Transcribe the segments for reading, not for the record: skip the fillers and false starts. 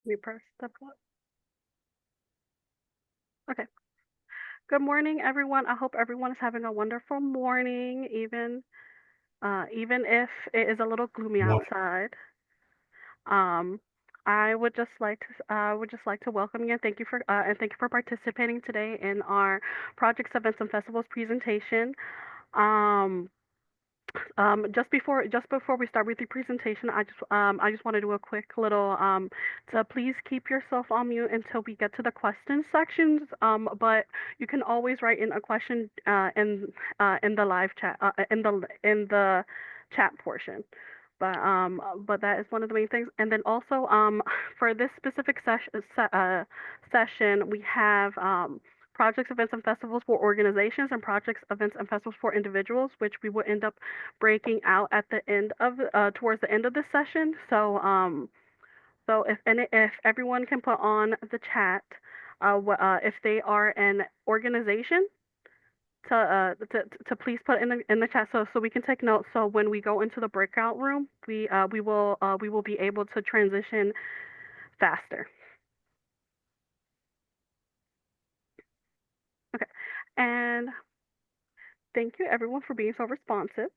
Let me press the button. Okay. Good morning, everyone. I hope everyone is having a wonderful morning, even if it is a little gloomy Well, outside. Um, I would just like to welcome you and thank you for participating today in our projects, events, and festivals presentation. Um, just before we start with the presentation, I just want to do a quick little to please keep yourself on mute until we get to the question sections. But you can always write in a question in the live chat in the chat portion. But that is one of the main things. And then also for this specific session, we have projects, events, and festivals for organizations and projects, events, and festivals for individuals, which we will end up breaking out at the end of towards the end of this session. So if everyone can put on the chat, if they are an organization, to please put in the chat so we can take notes. So when we go into the breakout room, we will be able to transition faster. Okay, and thank you everyone for being so responsive.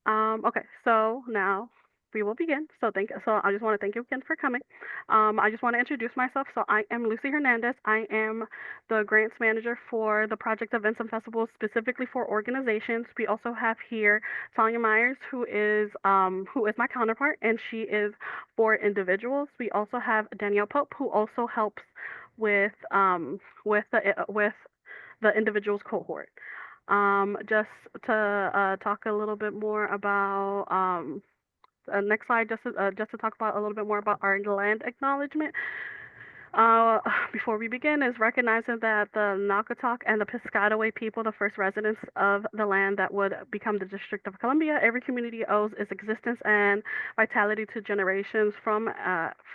Okay, so now we will begin. So I just want to thank you again for coming. I just want to introduce myself. So I am Lucy Hernandez. I am the grants manager for the project events and festivals specifically for organizations. We also have here Tanya Myers, who is my counterpart, and she is for individuals. We also have Danielle Pope, who also helps with the individuals cohort. Just to talk a little bit more about next slide, just to talk about a little bit more about our land acknowledgement. Uh, Before we begin, is recognizing that the Naugatuck and the Piscataway people, the first residents of the land that would become the District of Columbia, every community owes its existence and vitality to generations from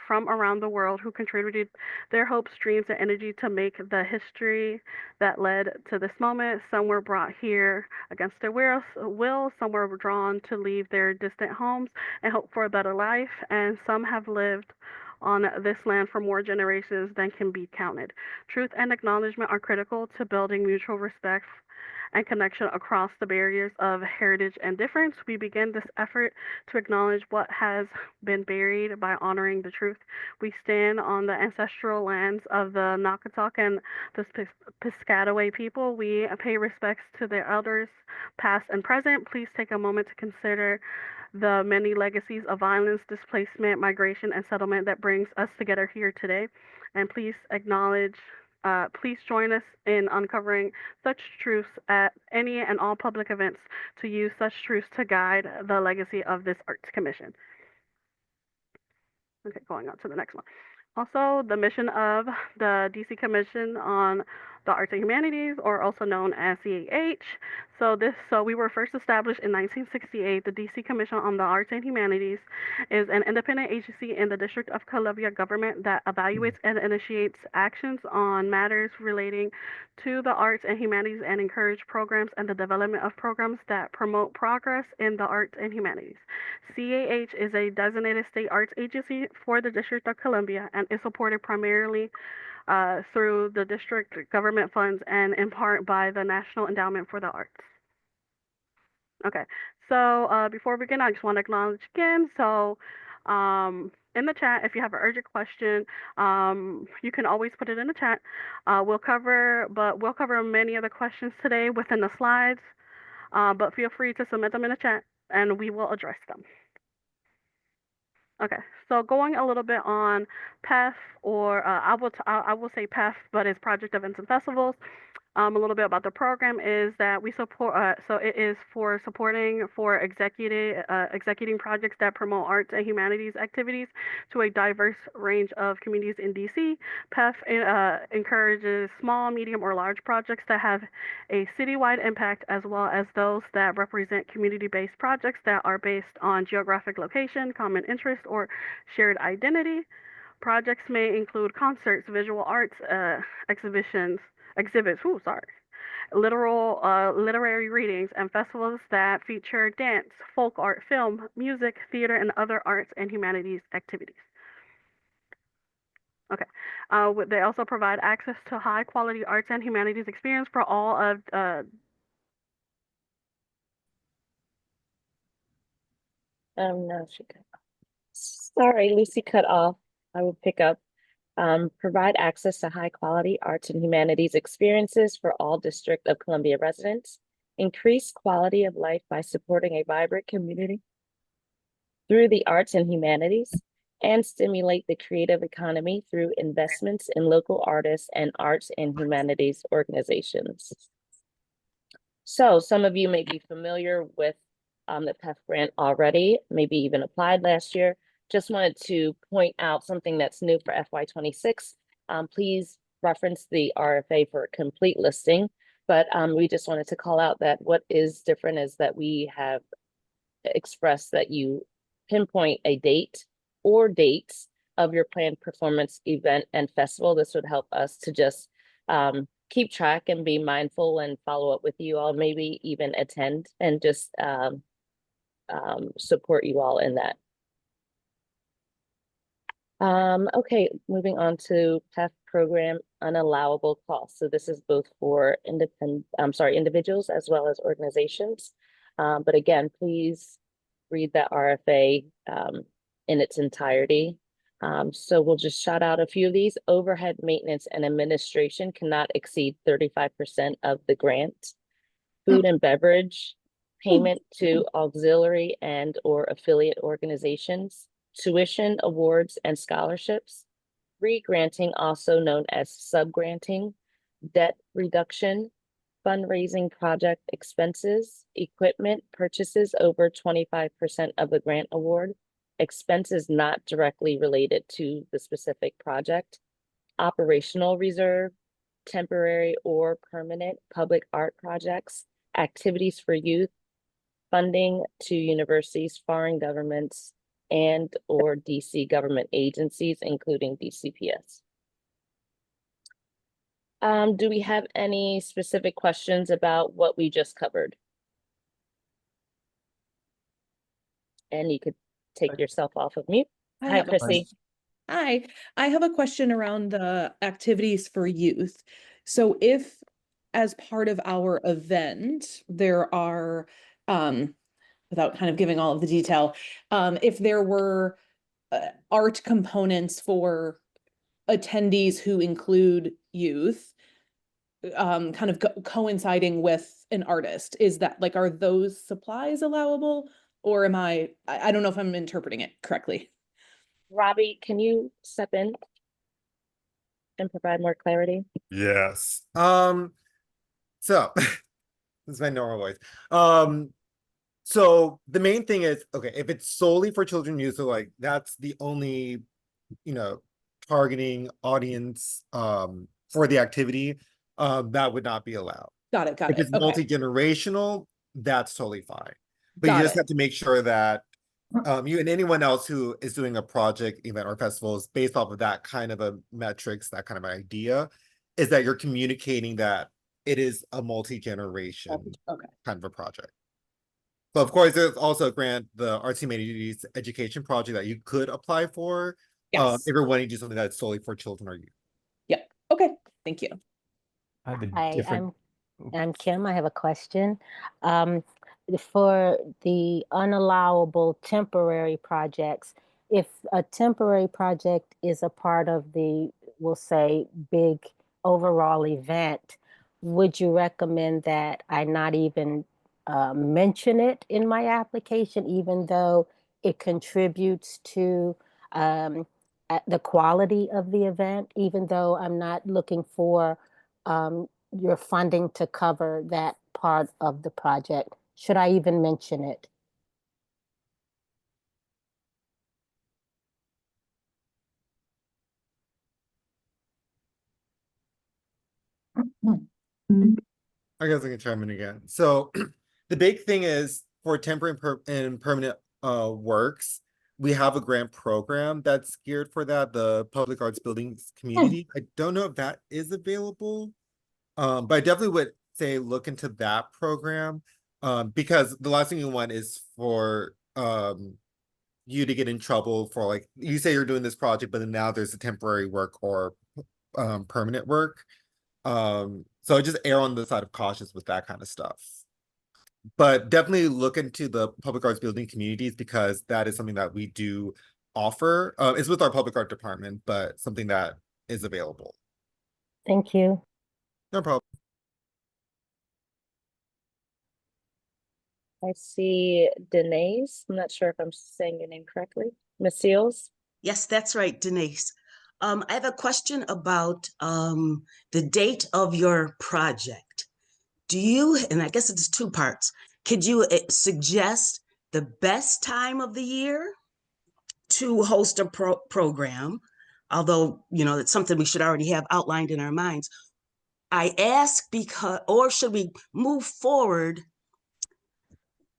around the world who contributed their hopes, dreams, and energy to make the history that led to this moment. Some were brought here against their will, some were drawn to leave their distant homes and hope for a better life, and some have lived on this land for more generations than can be counted. Truth and acknowledgement are critical to building mutual respect and connection across the barriers of heritage and difference. We begin this effort to acknowledge what has been buried by honoring the truth. We stand on the ancestral lands of the Naugatuck and the Piscataway people. We pay respects to their elders, past and present. Please take a moment to consider the many legacies of violence, displacement, migration, and settlement that brings us together here today. And please join us in uncovering such truths at any and all public events to use such truths to guide the legacy of this Arts Commission. Okay, going on to the next one. Also, the mission of the DC Commission on the Arts and Humanities, or also known as CAH. So we were first established in 1968. The DC Commission on the Arts and Humanities is an independent agency in the District of Columbia government that evaluates and initiates actions on matters relating to the arts and humanities and encourage programs and the development of programs that promote progress in the arts and humanities. CAH is a designated state arts agency for the District of Columbia and is supported primarily through the district government funds and in part by the National Endowment for the Arts. Okay, so before we begin, I just want to acknowledge again. In the chat, if you have an urgent question, you can always put it in the chat. We'll cover many of the questions today within the slides. But feel free to submit them in the chat, and we will address them. Okay, so going a little bit on PEF, or I will say PEF, but it's Project Events and Festivals. A little bit about the program is that we support, so it is for executing projects that promote arts and humanities activities to a diverse range of communities in DC. PEF encourages small, medium, or large projects that have a citywide impact, as well as those that represent community-based projects that are based on geographic location, common interest, or shared identity. Projects may include concerts, visual arts, exhibits, literary readings, and festivals that feature dance, folk art, film, music, theater, and other arts and humanities activities. Okay. They also provide access to high quality arts and humanities experience for all of No, she cut. Sorry, Lucy cut off. I will pick up. Provide access to high quality arts and humanities experiences for all District of Columbia residents. Increase quality of life by supporting a vibrant community through the arts and humanities, and stimulate the creative economy through investments in local artists and arts and humanities organizations. So some of you may be familiar with the PEF grant already, maybe even applied last year. Just wanted to point out something that's new for FY26. Please reference the RFA for a complete listing, but we just wanted to call out that what is different is that we have expressed that you pinpoint a date or dates of your planned performance, event, and festival. This would help us to just keep track and be mindful and follow up with you all, maybe even attend and just support you all in that. Okay, moving on to PEF program unallowable costs. So this is both for individuals as well as organizations. But again, please read that RFA in its entirety. So we'll just shout out a few of these. Overhead maintenance and administration cannot exceed 35% of the grant. Food and beverage, payment to auxiliary and or affiliate organizations, tuition, awards, and scholarships, re-granting, also known as sub-granting, debt reduction, fundraising project expenses, equipment purchases over 25% of the grant award, expenses not directly related to the specific project, operational reserve, temporary or permanent public art projects, activities for youth, funding to universities, foreign governments, and or DC government agencies, including DCPS. Do we have any specific questions about what we just covered? And you could take yourself off of mute. Hi, Chrissy. Hi, I have a question around the activities for youth. So if, as part of our event, there are, without kind of giving all of the detail, if there were art components for attendees who include youth, kind of coinciding with an artist, is that like, are those supplies allowable? Or am I don't know if I'm interpreting it correctly. Robbie, can you step in and provide more clarity? Yes. So this is my normal voice. So the main thing is, okay, if it's solely for children use, so like that's the only, targeting audience for the activity, that would not be allowed. Got it. If it's Okay. multi-generational, that's totally fine. But you Got just it. have to make sure that you and anyone else who is doing a project, event, or festival is based off of that kind of a metrics, that kind of idea, is that you're communicating that it is a multi-generation kind of a project. So of course, there's also a grant, the Arts Humanities Education Project, that you could apply for if you're wanting to do something that's solely for children or youth. Yeah. Okay. Thank you. Hi, I'm Kim. I have a question. For the unallowable temporary projects, if a temporary project is a part of the, we'll say, big overall event, would you recommend that I not even mention it in my application, even though it contributes to the quality of the event, even though I'm not looking for your funding to cover that part of the project? Should I even mention it? I guess I can chime in again. So the big thing is for temporary and permanent works, we have a grant program that's geared for that, the Public Arts Buildings Community. I don't know if that is available, but I definitely would say look into that program, because the last thing you want is for you to get in trouble for, like, you say you're doing this project, but then now there's a temporary work or permanent work. So just err on the side of cautious with that kind of stuff. But definitely look into the public arts building communities, because that is something that we do offer. It's with our public art department, but something that is available. Thank you. No problem. I see Denise. I'm not sure if I'm saying your name correctly. Ms. Seals? Yes, that's right, Denise. I have a question about the date of your project. Do you, and I guess it's two parts, could you suggest the best time of the year to host a program? Although, you know, it's something we should already have outlined in our minds. I ask because, or should we move forward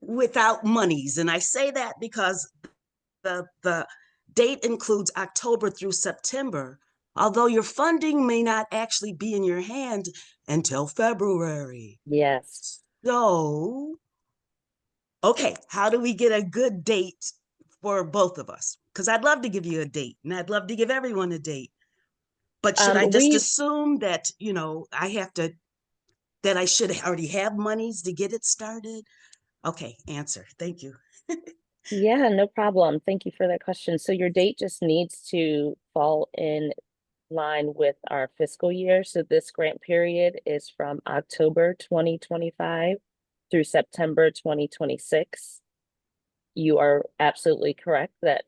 without monies? And I say that because the date includes October through September, although your funding may not actually be in your hand until February. Yes. So, okay, how do we get a good date for both of us? Because I'd love to give you a date, and I'd love to give everyone a date. But should I just assume that, you know, that I should already have monies to get it started? Okay, answer. Thank you. Yeah, no problem. Thank you for that question. So your date just needs to fall in line with our fiscal year. So this grant period is from October 2025 through September 2026. You are absolutely correct that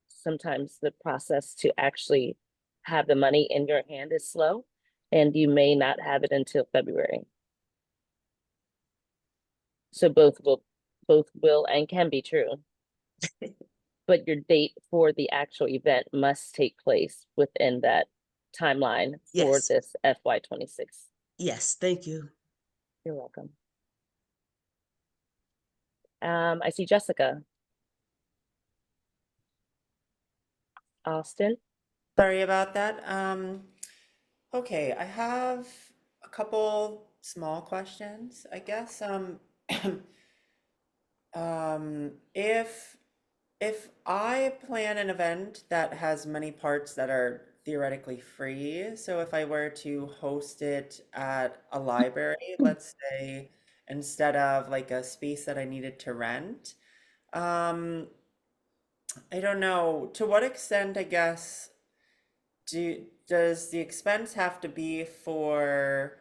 sometimes the process to actually have the money in your hand is slow, and you may not have it until February. So both will and can be true. But your date for the actual event must take place within that timeline for Yes. this FY26. Yes, thank you. You're welcome. I see Jessica. Austin. Sorry about that. Okay, I have a couple small questions, I guess. If I plan an event that has many parts that are theoretically free, so if I were to host it at a library, let's say, instead of like a space that I needed to rent, um, I don't know to what extent, I guess, does the expense have to be for,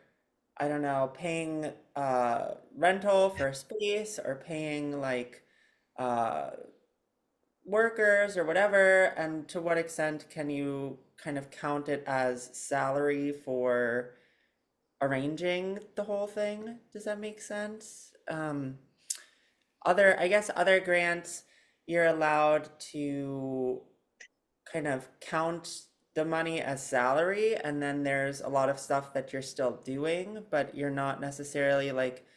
I don't know, paying rental for space or paying like uh workers or whatever, and to what extent can you kind of count it as salary for arranging the whole thing? Does that make sense? I guess other grants, you're allowed to kind of count the money as salary, and then there's a lot of stuff that you're still doing, but you're not necessarily like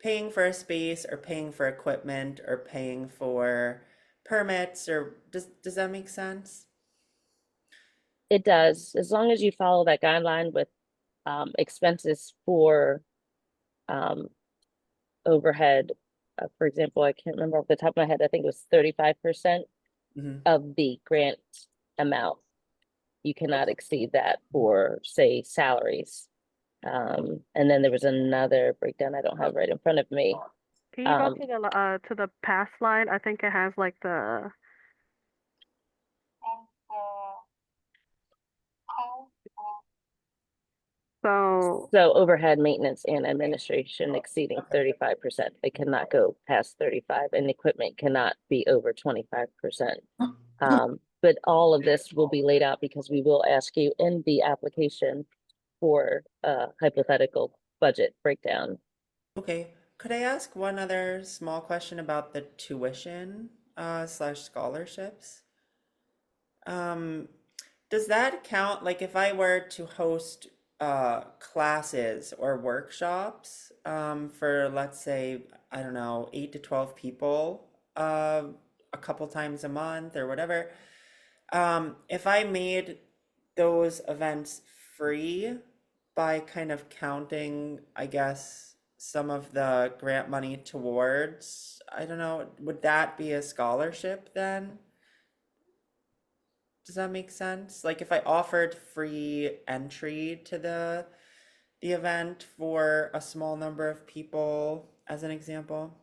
paying for a space or paying for equipment or paying for permits, or does that make sense? It does, as long as you follow that guideline with expenses for overhead. For example, I can't remember off the top of my head, I think it was 35% of the grant amount. You cannot exceed that for, say, salaries. And then there was another breakdown I don't have right in front of me. Can you go to the past slide? I think it has like the so overhead, maintenance, and administration exceeding 35%. They cannot go past 35, and equipment cannot be over 25%. But all of this will be laid out because we will ask you in the application for a hypothetical budget breakdown. Okay, could I ask one other small question about the tuition slash scholarships? Does that count, like if I were to host classes or workshops for, let's say, I don't know, 8 to 12 people a couple times a month or whatever, if I made those events free by kind of counting, I guess, some of the grant money towards, I don't know, would that be a scholarship then? Does that make sense? Like if I offered free entry to the event for a small number of people as an example?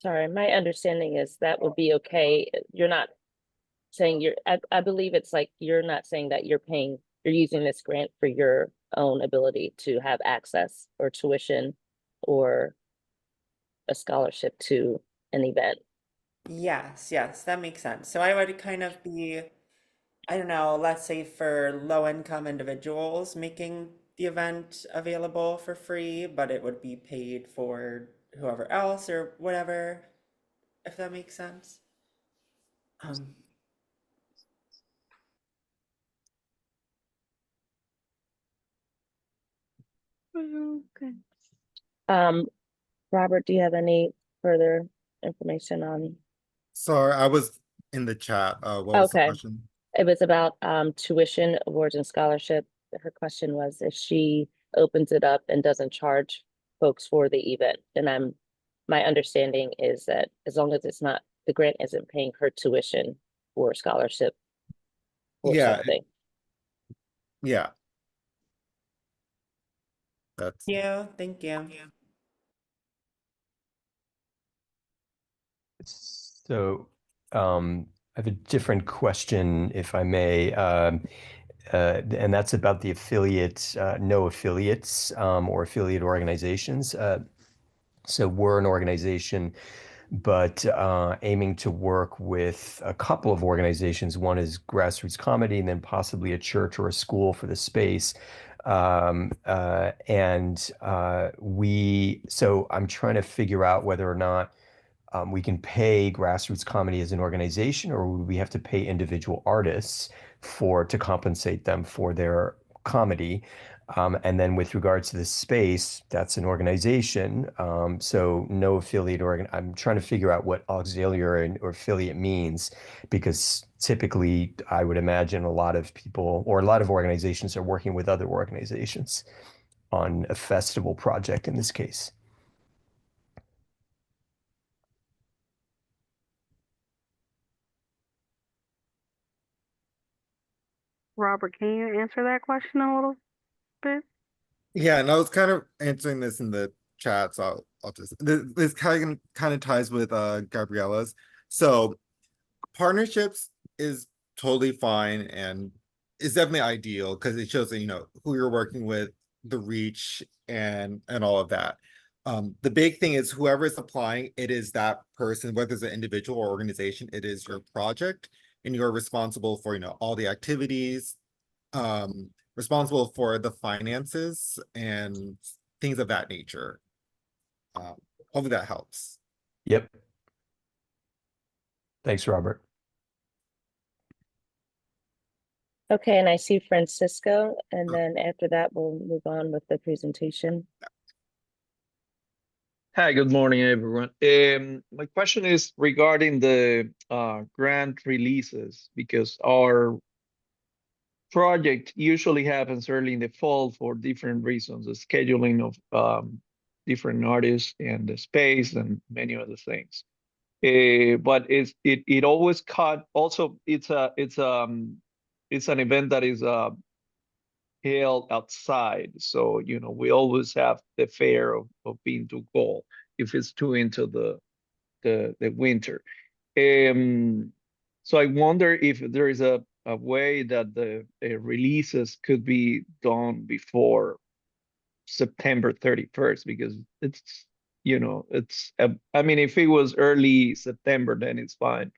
Sorry, my understanding is that would be okay. You're not saying I believe it's like you're not saying that you're using this grant for your own ability to have access or tuition or a scholarship to an event. Yes, yes, that makes sense. So I would kind of be, I don't know, let's say for low income individuals making the event available for free, but it would be paid for whoever else or whatever, if that makes sense. Um, Okay. Robert, do you have any further information on? Sorry, I was in the chat. What was the Okay. question? It was about tuition, awards, and scholarship. Her question was if she opens it up and doesn't charge folks for the event. And my understanding is that as long as it's not, the grant isn't paying her tuition or scholarship or Yeah, something. yeah. That's thank you. So I have a different question, if I may, and that's about the affiliates, no affiliates or affiliate organizations. So we're an organization, but aiming to work with a couple of organizations. One is Grassroots Comedy, and then possibly a church or a school for the space. So I'm trying to figure out whether or not we can pay Grassroots Comedy as an organization, or would we have to pay individual artists to compensate them for their comedy? And then with regards to the space, that's an organization. So no affiliate I'm trying to figure out what auxiliary or affiliate means, because typically I would imagine a lot of people or a lot of organizations are working with other organizations on a festival project in this case. Robert, can you answer that question a little bit? Yeah, and I was kind of answering this in the chat, so I'll just this kind of ties with Gabriella's. So partnerships is totally fine and is definitely ideal because it shows that who you're working with, the reach and all of that. The big thing is whoever is applying, it is that person, whether it's an individual or organization, it is your project, and you're responsible for all the activities, responsible for the finances and things of that nature. Hopefully that helps. Yep. Thanks, Robert. Okay, and I see Francisco, and then after that, we'll move on with the presentation. Hi, good morning, everyone. My question is regarding the grant releases, because our project usually happens early in the fall for different reasons, the scheduling of different artists and the space and many other things. But it always caught. Also, it's an event that is held outside, so we always have the fear of being too cold if it's too into the winter. So I wonder if there is a way that the releases could be done before September 31st, because I mean, if it was early September, then it's fine.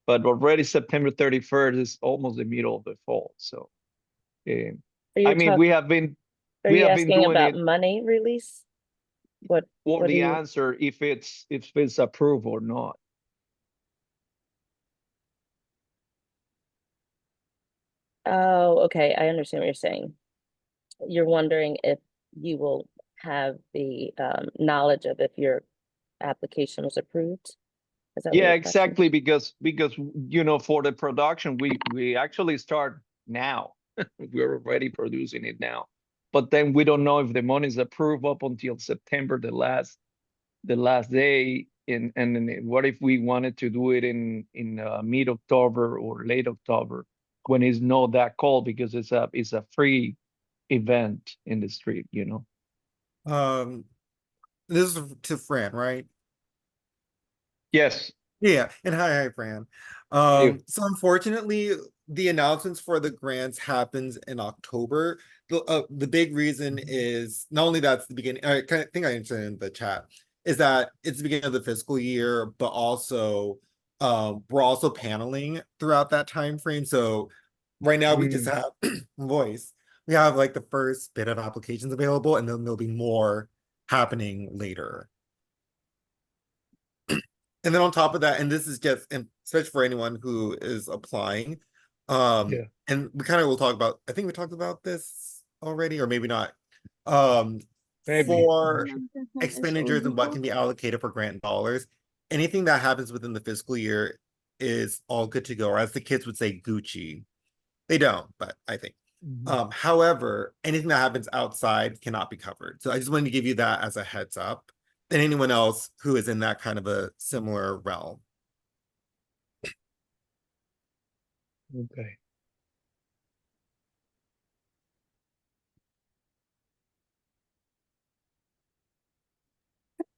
But already September 31st is almost the middle of the fall. So, I mean, we have been asking doing about it money release? for what the answer if it's approved or not. Oh, okay, I understand what you're saying. You're wondering if you will have the knowledge of if your application was approved? Is that what Yeah, your exactly, because for the production we actually start now. We're already producing it now. but then we don't know if the money is approved up until September, the last day. And then what if we wanted to do it in mid-October or late October when it's not that cold because it's a free event in the street, you know? This is to Fran, right? Yes. Yeah, and hi, Fran. You. So unfortunately, the announcements for the grants happens in October. The big reason is not only that's the beginning, I think I mentioned in the chat, is that it's the beginning of the fiscal year, but also we're also paneling throughout that time frame. So right now we just have voice. We have like the first bit of applications available, and then there'll be more happening later. And then on top of that, and this is just, and especially for anyone who is applying, Yeah. and we kind of will talk about, I think we talked about this already, or maybe not. Maybe. For expenditures and what can be allocated for grant dollars, anything that happens within the fiscal year is all good to go, or as the kids would say, Gucci. They don't, but I think. However, anything that happens outside cannot be covered. So I just wanted to give you that as a heads up. And anyone else who is in that kind of a similar realm. Okay.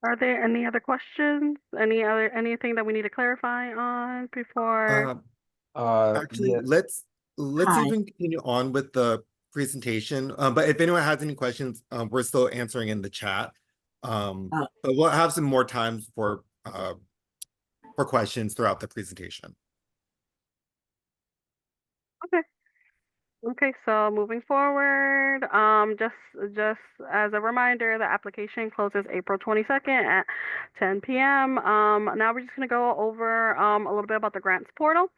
Are there any other questions? Anything that we need to clarify on before? Actually, Yeah. let's Hi. even continue on with the presentation. But if anyone has any questions, we're still answering in the chat. But we'll have some more time for questions throughout the presentation. Okay, so moving forward, just as a reminder, the application closes April 22nd at 10 p.m. Now we're just gonna go over a little bit about the grants portal.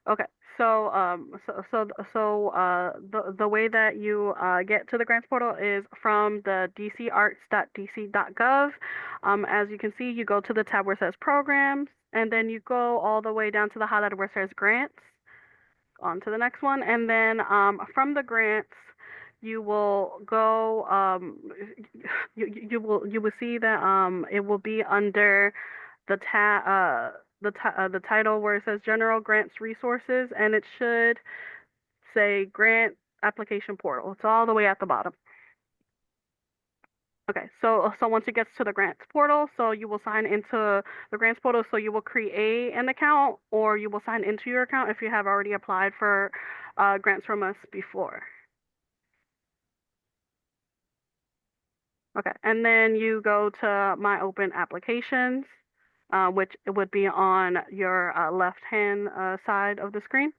Okay, so the way that you get to the grants portal is from the dcarts.dc.gov. As you can see, you go to the tab where it says programs, and then you go all the way down to the highlighter where it says grants. On to the next one, and then from the grants, you will go. You will see that it will be under the the title where it says General Grants Resources, and it should say Grant Application Portal. It's all the way at the bottom. Okay, so once it gets to the grants portal, so you will sign into the grants portal, so you will create an account, or you will sign into your account if you have already applied for grants from us before. Okay, and then you go to My Open Applications, which would be on your left-hand side of the screen.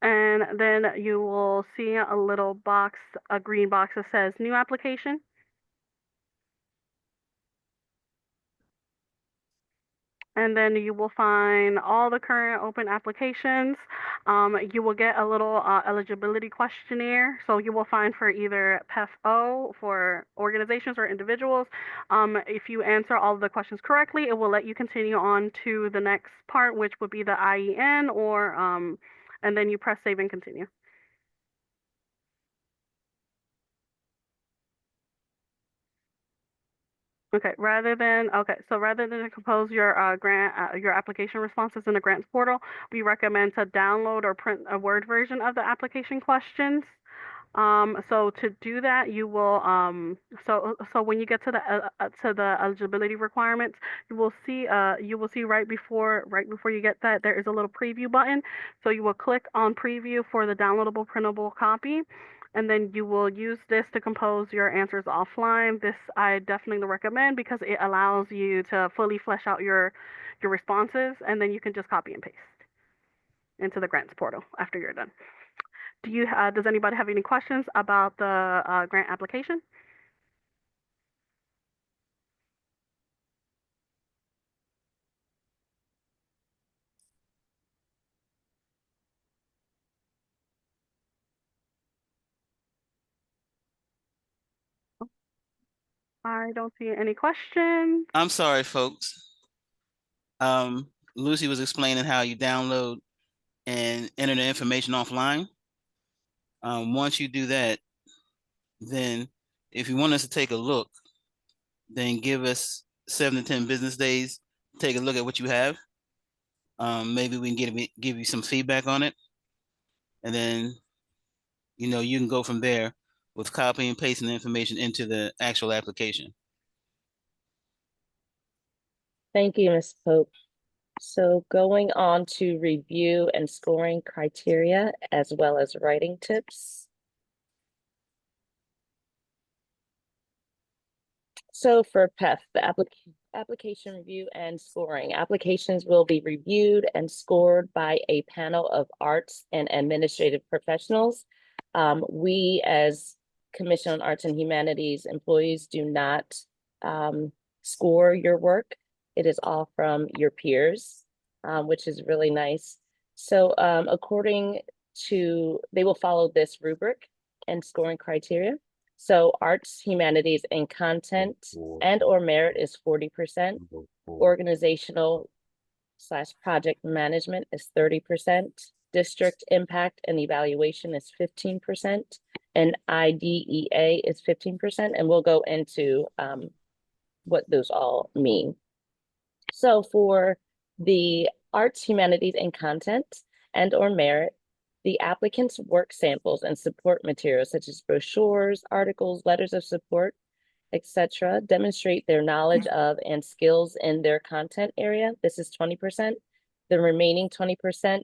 And then you will see a little box, a green box that says New Application. And then you will find all the current open applications. You will get a little eligibility questionnaire. So you will find for either PEF-O for organizations or individuals. If you answer all of the questions correctly, it will let you continue on to the next part, which would be the IEN, or and then you press save and continue. Okay, so rather than compose your your application responses in the grants portal, we recommend to download or print a Word version of the application questions. So to do that, you will so when you get to the eligibility requirements, you will see right before you get that, there is a little preview button. So you will click on preview for the downloadable printable copy, and then you will use this to compose your answers offline. This I definitely recommend because it allows you to fully flesh out your responses, and then you can just copy and paste into the grants portal after you're done. Does anybody have any questions about the grant application? I don't see any questions. I'm sorry, folks. Lucy was explaining how you download and enter the information offline. Once you do that, then if you want us to take a look, then give us 7 to 10 business days, take a look at what you have. Maybe we can give you some feedback on it. And then, you can go from there with copying and pasting the information into the actual application. Thank you, Ms. Pope. So going on to review and scoring criteria as well as writing tips. So for PEF, the application review and scoring, applications will be reviewed and scored by a panel of arts and administrative professionals. We as Commission on Arts and Humanities employees do not score your work. It is all from your peers, which is really nice. So they will follow this rubric and scoring criteria. So arts, humanities, and content and/or merit is 40%. Organizational / project management is 30%. District impact and evaluation is 15%. And IDEA is 15%. And we'll go into what those all mean. So for the arts, humanities, and content and/or merit, the applicant's work samples and support materials such as brochures, articles, letters of support, etc., demonstrate their knowledge of and skills in their content area. This is 20%. The remaining 20%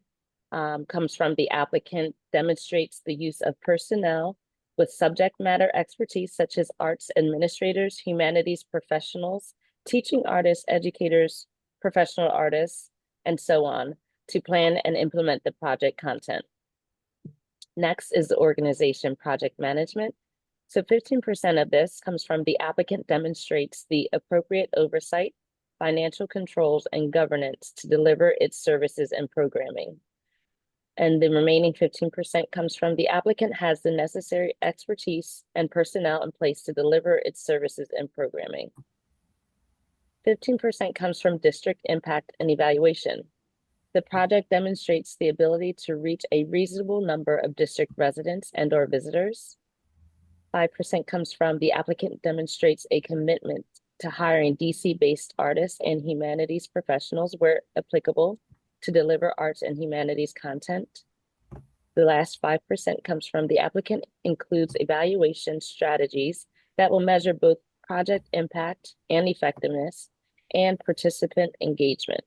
comes from the applicant demonstrates the use of personnel with subject matter expertise such as arts administrators, humanities professionals, teaching artists, educators, professional artists, and so on to plan and implement the project content. Next is the organization project management. So 15% of this comes from the applicant demonstrates the appropriate oversight, financial controls, and governance to deliver its services and programming. And the remaining 15% comes from the applicant has the necessary expertise and personnel in place to deliver its services and programming. 15% comes from district impact and evaluation. The project demonstrates the ability to reach a reasonable number of district residents and/or visitors. 5% comes from the applicant demonstrates a commitment to hiring DC-based artists and humanities professionals where applicable to deliver arts and humanities content. The last 5% comes from the applicant includes evaluation strategies that will measure both project impact and effectiveness and participant engagement.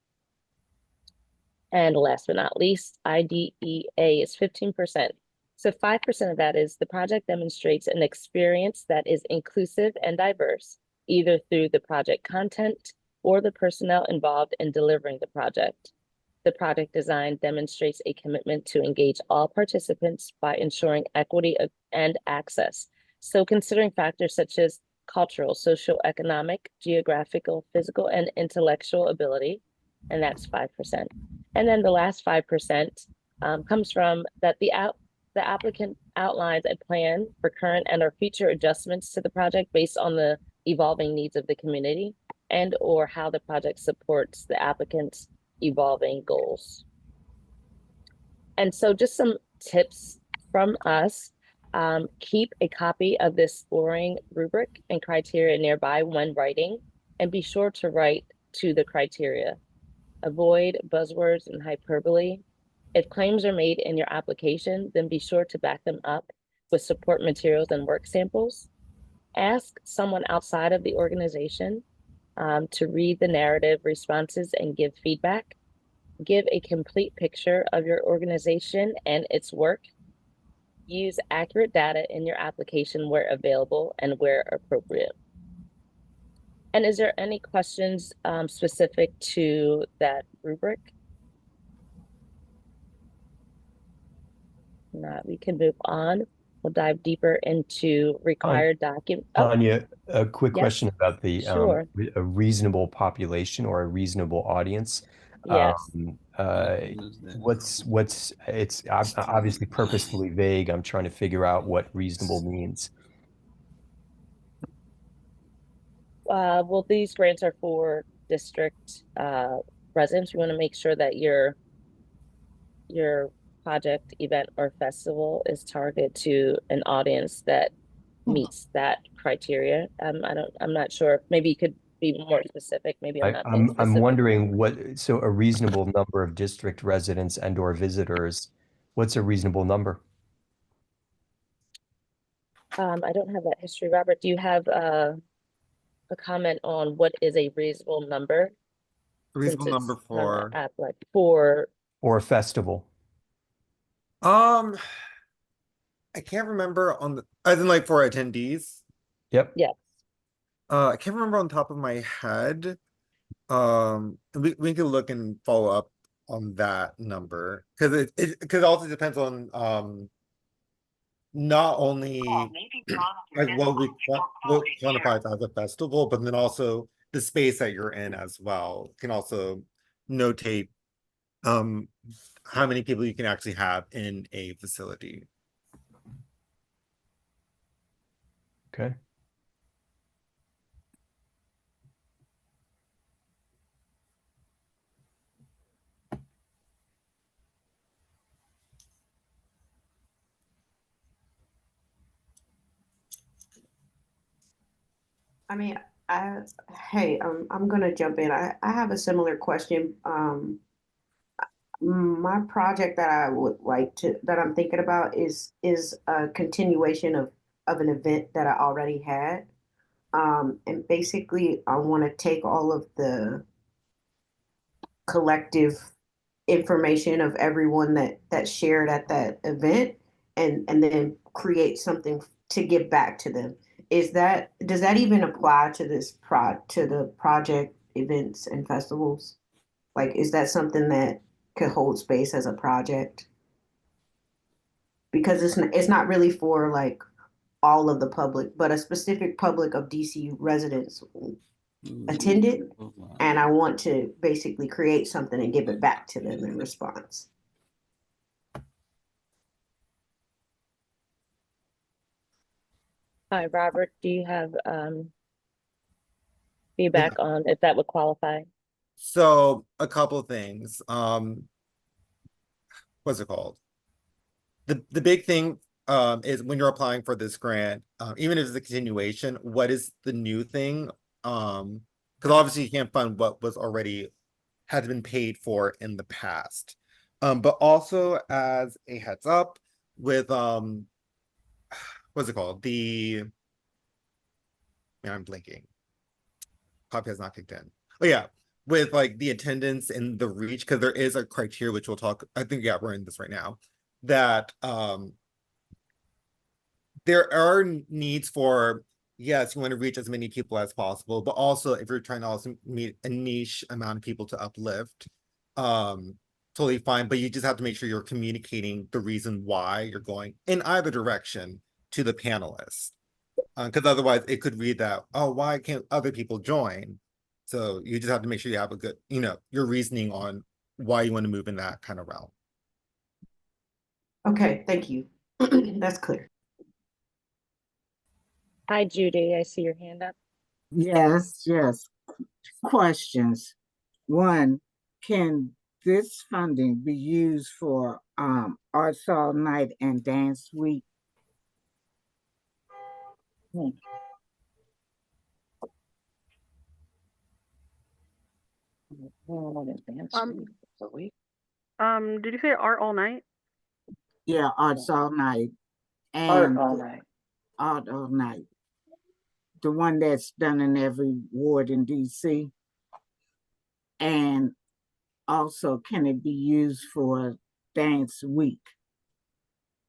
And last but not least, IDEA is 15%. So 5% of that is the project demonstrates an experience that is inclusive and diverse, either through the project content or the personnel involved in delivering the project. The project design demonstrates a commitment to engage all participants by ensuring equity and access. So considering factors such as cultural, socioeconomic, geographical, physical, and intellectual ability, and that's 5%. And then the last 5% comes from that the applicant outlines a plan for current and/or future adjustments to the project based on the evolving needs of the community and/or how the project supports the applicant's evolving goals. And so just some tips from us. Keep a copy of this scoring rubric and criteria nearby when writing, and be sure to write to the criteria. Avoid buzzwords and hyperbole. If claims are made in your application, then be sure to back them up with support materials and work samples. Ask someone outside of the organization to read the narrative responses and give feedback. Give a complete picture of your organization and its work. Use accurate data in your application where available and where appropriate. And is there any questions specific to that rubric? Not, we can move on. We'll dive deeper into required document. Tanya, a quick question about the Sure. a reasonable population or a reasonable audience. Yes. It's obviously purposefully vague. I'm trying to figure out what reasonable means. Well, these grants are for district residents. We want to make sure that your project, event, or festival is targeted to an audience that meets that criteria. I'm not sure. Maybe you could be more specific. Maybe I'm not being I'm specific. wondering so a reasonable number of district residents and or visitors, what's a reasonable number? I don't have that history. Robert, do you have a comment on what is a reasonable number? A reasonable Since number it's for like for Or a festival? I can't remember on the, as in like for attendees. Yep. yeah. I can't remember on top of my head. We could look and follow up on that number because it also depends on not only like what quantifies as a festival, but then also the space that you're in as well can also notate how many people you can actually have in a facility. Okay. I mean, hey, I'm gonna jump in. I have a similar question. My project that I would like to, that I'm thinking about is a continuation of an event that I already had. And basically I want to take all of the collective information of everyone that shared at that event and then create something to give back to them. Does that even apply to to the project events and festivals? Like, is that something that could hold space as a project? Because it's not really for like all of the public, but a specific public of DC residents attended, and I want to basically create something and give it back to them in response. Hi, Robert, do you have feedback on if that would qualify? So a couple of things. What's it called? The big thing is when you're applying for this grant, even if it's a continuation, what is the new thing? Because obviously you can't fund what was already had been paid for in the past. But also as a heads up with what's it called? I'm blinking. Copy has not kicked in. Oh yeah, with like the attendance and the reach, because there is a criteria which we'll talk. I think we're in this right now. That there are needs for, yes, you want to reach as many people as possible, but also if you're trying to also meet a niche amount of people to uplift, totally fine. But you just have to make sure you're communicating the reason why you're going in either direction to the panelists. Because otherwise it could read that, oh, why can't other people join? So you just have to make sure you have a good, your reasoning on why you want to move in that kind of realm. Okay, thank you. That's clear. Hi, Judy, I see your hand up. Yes. Questions. One, can this funding be used for Arts All Night and Dance Week? Did you say art all night? Yeah, Arts All Night and Art All Night. The one that's done in every ward in DC. And also, can it be used for Dance Week,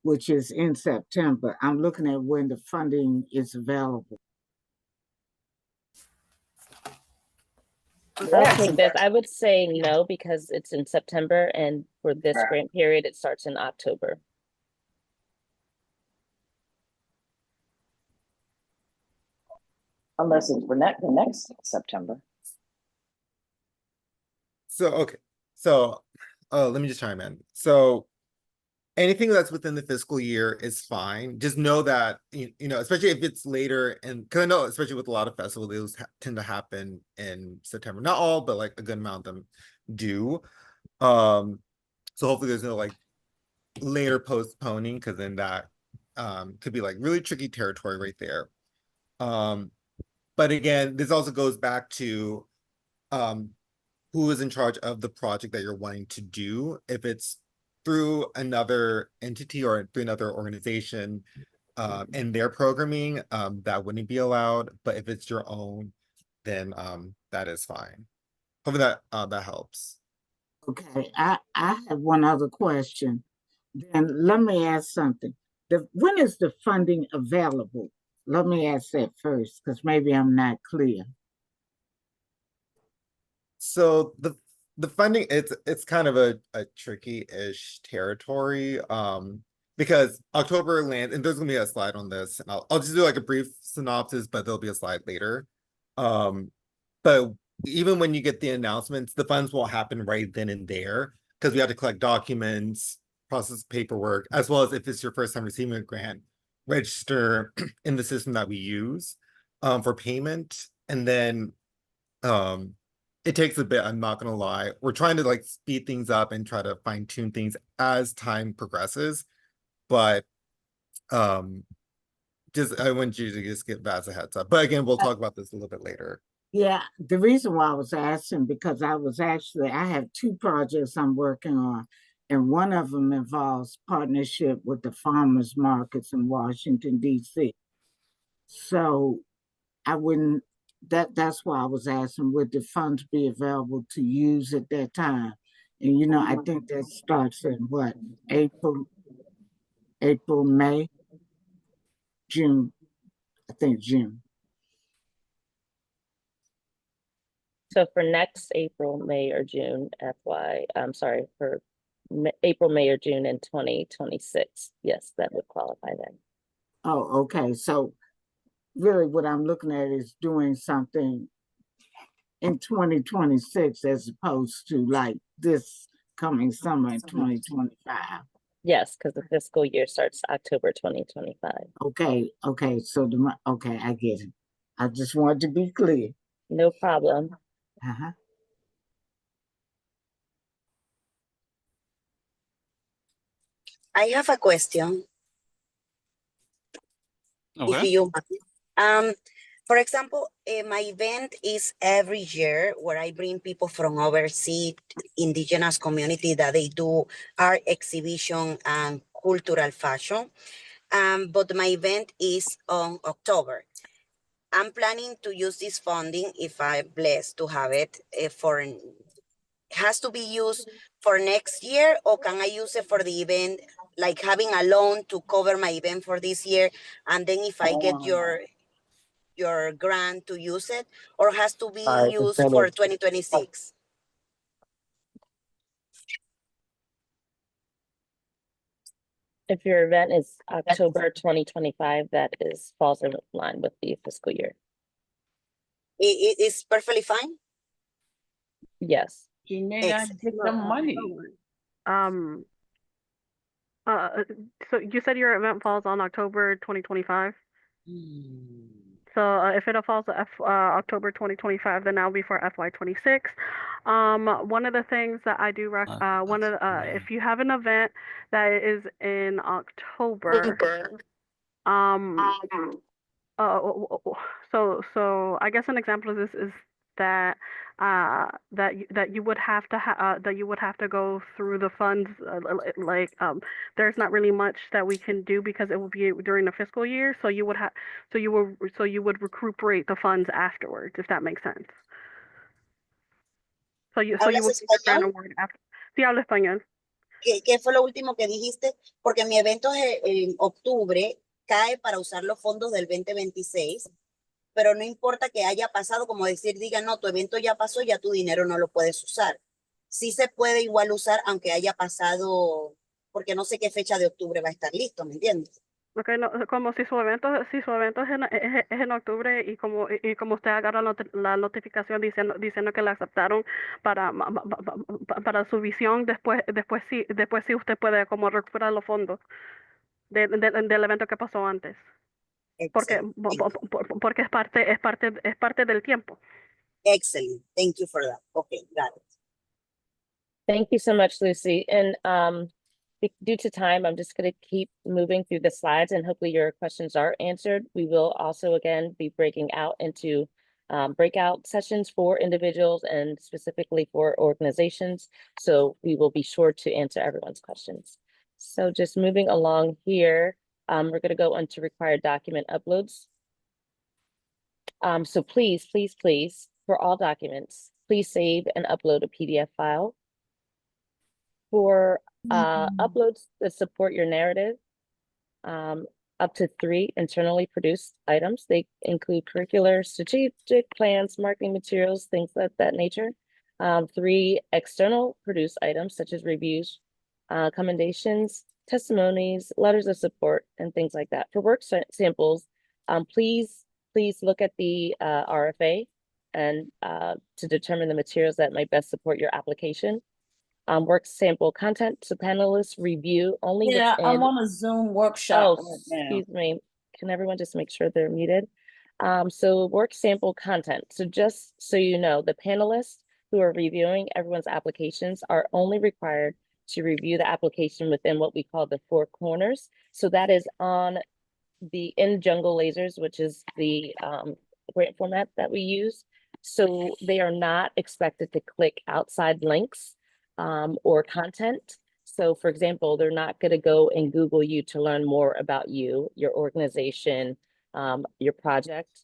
which is in September? I'm looking at when the funding is available. I'll take this. I would say no, because it's in September, and for this grant period, it starts in October. Unless it's for the next September. So, okay. So, let me just chime in. So anything that's within the fiscal year is fine. Just know that, especially if it's later, and because I know, especially with a lot of festivals, those tend to happen in September. Not all, but like a good amount of them do. So hopefully there's no like later postponing, because then that could be like really tricky territory right there. But again, this also goes back to who is in charge of the project that you're wanting to do. If it's through another entity or through another organization and their programming, that wouldn't be allowed. But if it's your own, then that is fine. Hopefully that helps. Okay, I have one other question. Then let me ask something. When is the funding available? Let me ask that first, because maybe I'm not clear. So the funding, it's kind of a tricky-ish territory. Because October lands, and there's gonna be a slide on this, and I'll just do like a brief synopsis, but there'll be a slide later. But even when you get the announcements, the funds won't happen right then and there, because we have to collect documents, process paperwork, as well as if it's your first time receiving a grant, register in the system that we use for payment. And then it takes a bit, I'm not gonna lie. We're trying to like speed things up and try to fine tune things as time progresses. But just I want you to just give Vaz a heads up. But again, we'll talk about this a little bit later. Yeah, the reason why I was asking, because I have 2 projects I'm working on, and one of them involves partnership with the farmers markets in Washington, D.C. So I wouldn't, that's why I was asking, would the funds be available to use at that time? And you know, I think that starts in what, April, May, June, I think June. So for next April, May, or June, for April, May, or June in 2026, yes, that would qualify then. Oh, okay. So really what I'm looking at is doing something in 2026 as opposed to like this coming summer in 2025. Yes, because the fiscal year starts October 2025. Okay. So okay, I get it. I just wanted to be clear. No problem. I have a question. Okay. If you for example, my event is every year where I bring people from overseas, indigenous community, that they do art exhibition and cultural fashion. But my event is on October. I'm planning to use this funding, if I'm blessed to have it, has to be used for next year, or can I use it for the event, like having a loan to cover my event for this year, and then if I get your grant to use it, or has to be used for 2026? If your event is October 2025, that falls in line with the fiscal year. It is perfectly fine? Yes. You may not get the money. So you said your event falls on October 2025? So if it falls October 2025, then that'll be for FY26. One of the things that I do if you have an event that is in October, so I guess an example of this is that that you would have to go through the funds, there's not really much that we can do because it will be during the fiscal year, so you would recuperate the funds afterwards, if that makes sense. So you would grant award after. Sí, hablo español. ¿Qué fue lo último que dijiste? Porque mi evento es en octubre, cae para usar los fondos del 2026, pero no importa que haya pasado, como decir, diga, no, tu evento ya pasó, ya tu dinero no lo puedes usar. Sí se puede igual usar aunque haya pasado, porque no sé qué fecha de octubre va a estar listo, ¿me entiendes? Okay, no, como si su evento es en octubre, y como usted agarra la notificación diciendo que la aceptaron para su visión, después sí usted puede como recuperar los fondos del evento que pasó antes. Porque es parte del tiempo. Excellent. Thank you for that. Okay, got it. Thank you so much, Lucy. And Due to time, I'm just going to keep moving through the slides and hopefully your questions are answered. We will also, again, be breaking out into breakout sessions for individuals and specifically for organizations. So we will be sure to answer everyone's questions. So just moving along here, we're going to go on to required document uploads. So please, for all documents, please save and upload a PDF file. For uploads that support your narrative, up to 3 internally produced items. They include curricular, strategic plans, marketing materials, things of that nature. 3 external produced items such as reviews, commendations, testimonies, letters of support, and things like that. For work samples, please look at the RFA and to determine the materials that might best support your application. Work sample content to panelists review only Yeah, what's in. I'm on a Zoom workshop right now. Excuse me. Can everyone just make sure they're muted? So work sample content. So just so you know, the panelists who are reviewing everyone's applications are only required to review the application within what we call the 4 corners. So that is on the in Jungle Lasers, which is the grant format that we use. So they are not expected to click outside links or content. So for example, they're not going to go and Google you to learn more about you, your organization, your project.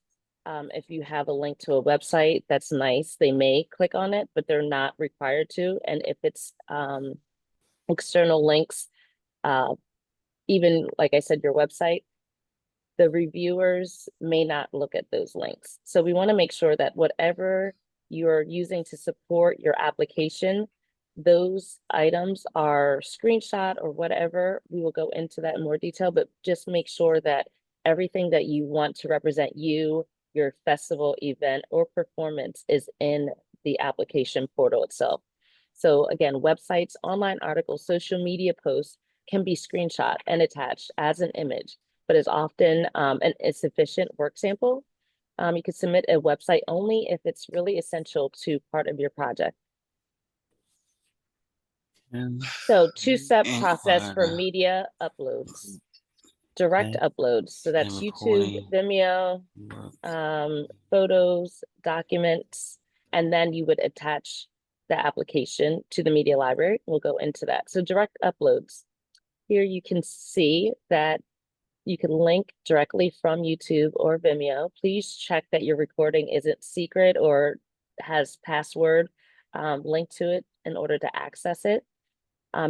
If you have a link to a website, that's nice. They may click on it, but they're not required to. And if it's external links, even like I said, your website, the reviewers may not look at those links. So we want to make sure that whatever you're using to support your application, those items are screenshot or whatever. We will go into that in more detail, but just make sure that everything that you want to represent you, your festival, event, or performance is in the application portal itself. So again, websites, online articles, social media posts can be screenshot and attached as an image, but is often a sufficient work sample. You can submit a website only if it's really essential to part of your project. So 2-step process for media uploads. Direct uploads. So that's YouTube, Vimeo, photos, documents, and then you would attach the application to the media library. We'll go into that. So direct uploads. Here you can see that you can link directly from YouTube or Vimeo. Please check that your recording isn't secret or has password linked to it in order to access it.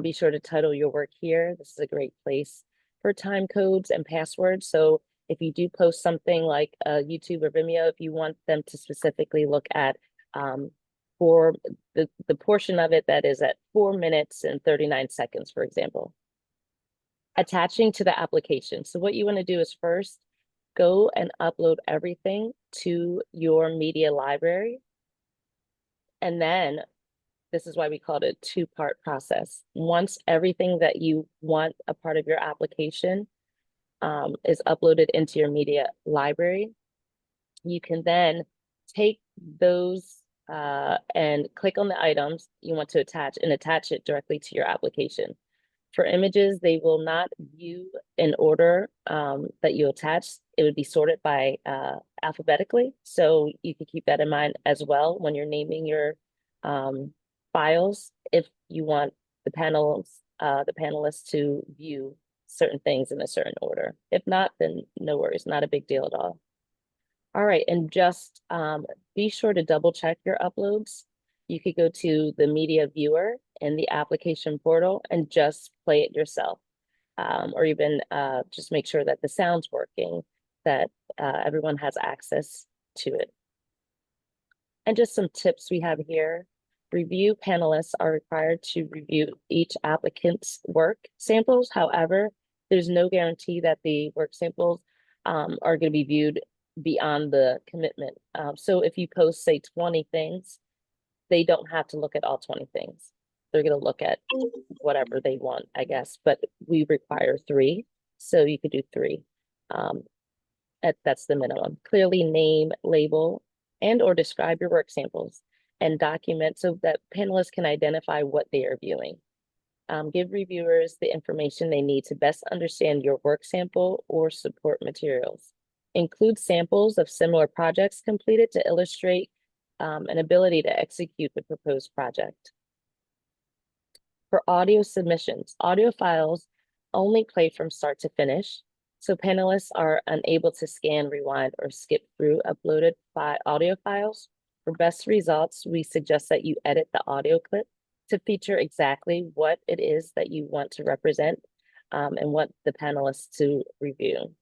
Be sure to title your work here. This is a great place for time codes and passwords. So if you do post something like YouTube or Vimeo, if you want them to specifically look at for the portion of it that is at 4 minutes and 39 seconds, for example. Attaching to the application. So what you want to do is first go and upload everything to your media library. And then this is why we call it a 2-part process. Once everything that you want a part of your application is uploaded into your media library, you can then take those and click on the items you want to attach and attach it directly to your application. For images, they will not view in order that you attach. It would be sorted by alphabetically. So you can keep that in mind as well when you're naming your files, if you want the panelists to view certain things in a certain order. If not, then no worries, not a big deal at all. All right, and just be sure to double check your uploads. You could go to the media viewer in the application portal and just play it yourself. Or even just make sure that the sound's working, that everyone has access to it. And just some tips we have here. Review panelists are required to review each applicant's work samples. However, there's no guarantee that the work samples are going to be viewed beyond the commitment. So if you post, say, 20 things, they don't have to look at all 20 things. They're going to look at whatever they want, I guess, but we require 3. So you could do 3. That's the minimum. Clearly name, label, and or describe your work samples and document so that panelists can identify what they are viewing. Give reviewers the information they need to best understand your work sample or support materials. Include samples of similar projects completed to illustrate an ability to execute the proposed project. For audio submissions, audio files only play from start to finish, so panelists are unable to scan, rewind, or skip through uploaded audio files. For best results, we suggest that you edit the audio clip to feature exactly what it is that you want to represent and want the panelists to review.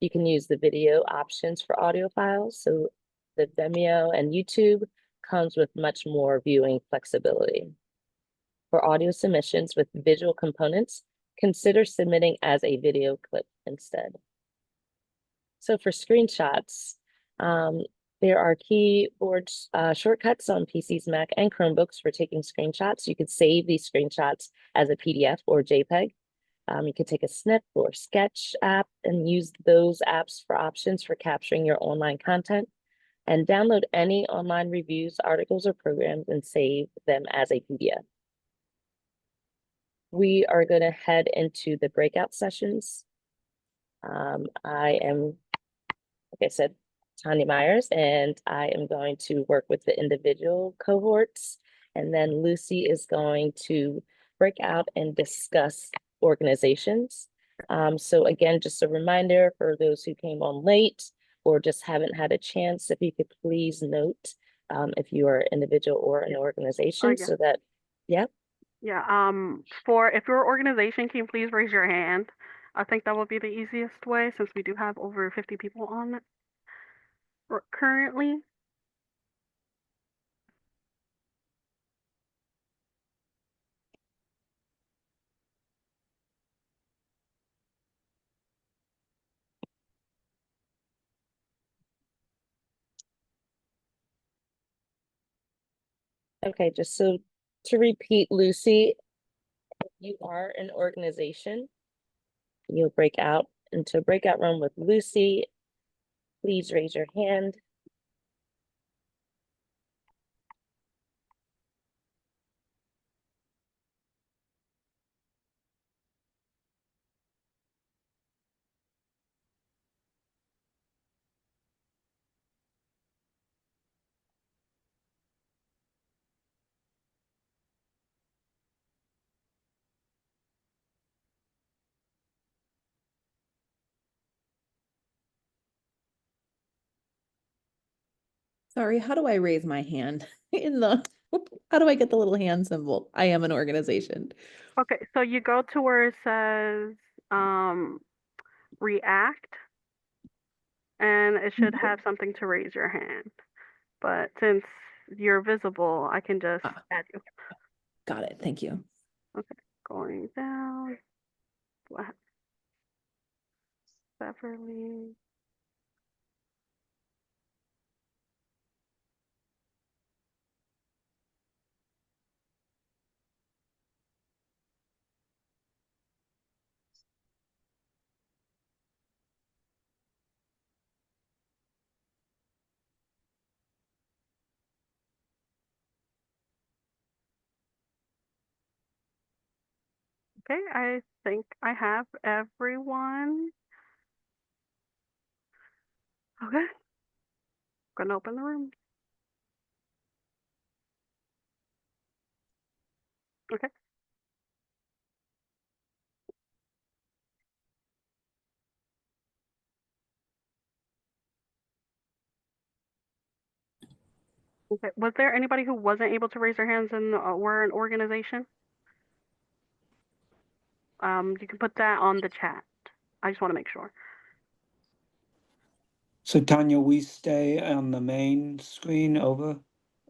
You can use the video options for audio files. So the Vimeo and YouTube comes with much more viewing flexibility. For audio submissions with visual components, consider submitting as a video clip instead. So for screenshots, there are keyboard shortcuts on PCs, Mac, and Chromebooks for taking screenshots. You could save these screenshots as a PDF or JPEG. You could take a snip or sketch app and use those apps for options for capturing your online content, and download any online reviews, articles, or programs and save them as a PDF. We are going to head into the breakout sessions. I am, like I said, Tanya Myers, and I am going to work with the individual cohorts. And then Lucy is going to break out and discuss organizations. So again, just a reminder for those who came on late or just haven't had a chance, if you could please note if you are an individual or an organization, yeah. so that, yeah. Yeah, for if your organization, can you please raise your hand? I think that would be the easiest way since we do have over 50 people on it currently. Okay, just so to repeat, Lucy, if you are an organization, you'll break out into a breakout room with Lucy. Please raise your hand. Sorry, how do I raise my hand in the, how do I get the little hand symbol? I am an organization. Okay, so you go to where it says react, and it should have something to raise your hand. But since you're visible, I can just add you. Got it. Thank you. Okay, going down. Beverly. Okay, I think I have everyone. Okay, gonna open the room. Okay. Okay. Was there anybody who wasn't able to raise their hands and were an organization? You can put that on the chat. I just want to make sure. So Tanya, we stay on the main screen over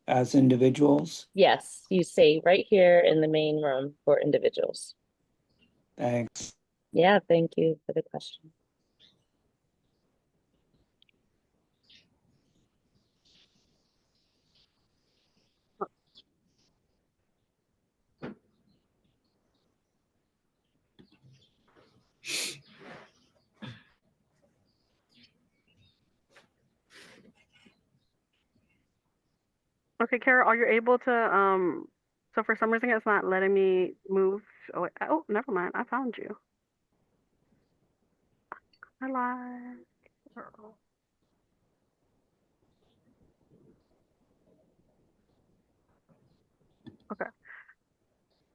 as individuals? Yes, you say right here in the main room for individuals. Thanks. Yeah, thank you for the question. Okay, Kara, are you able to So for some reason, it's not letting me move. Oh, wait, oh, never mind. I found you. I lied. Girl. Okay.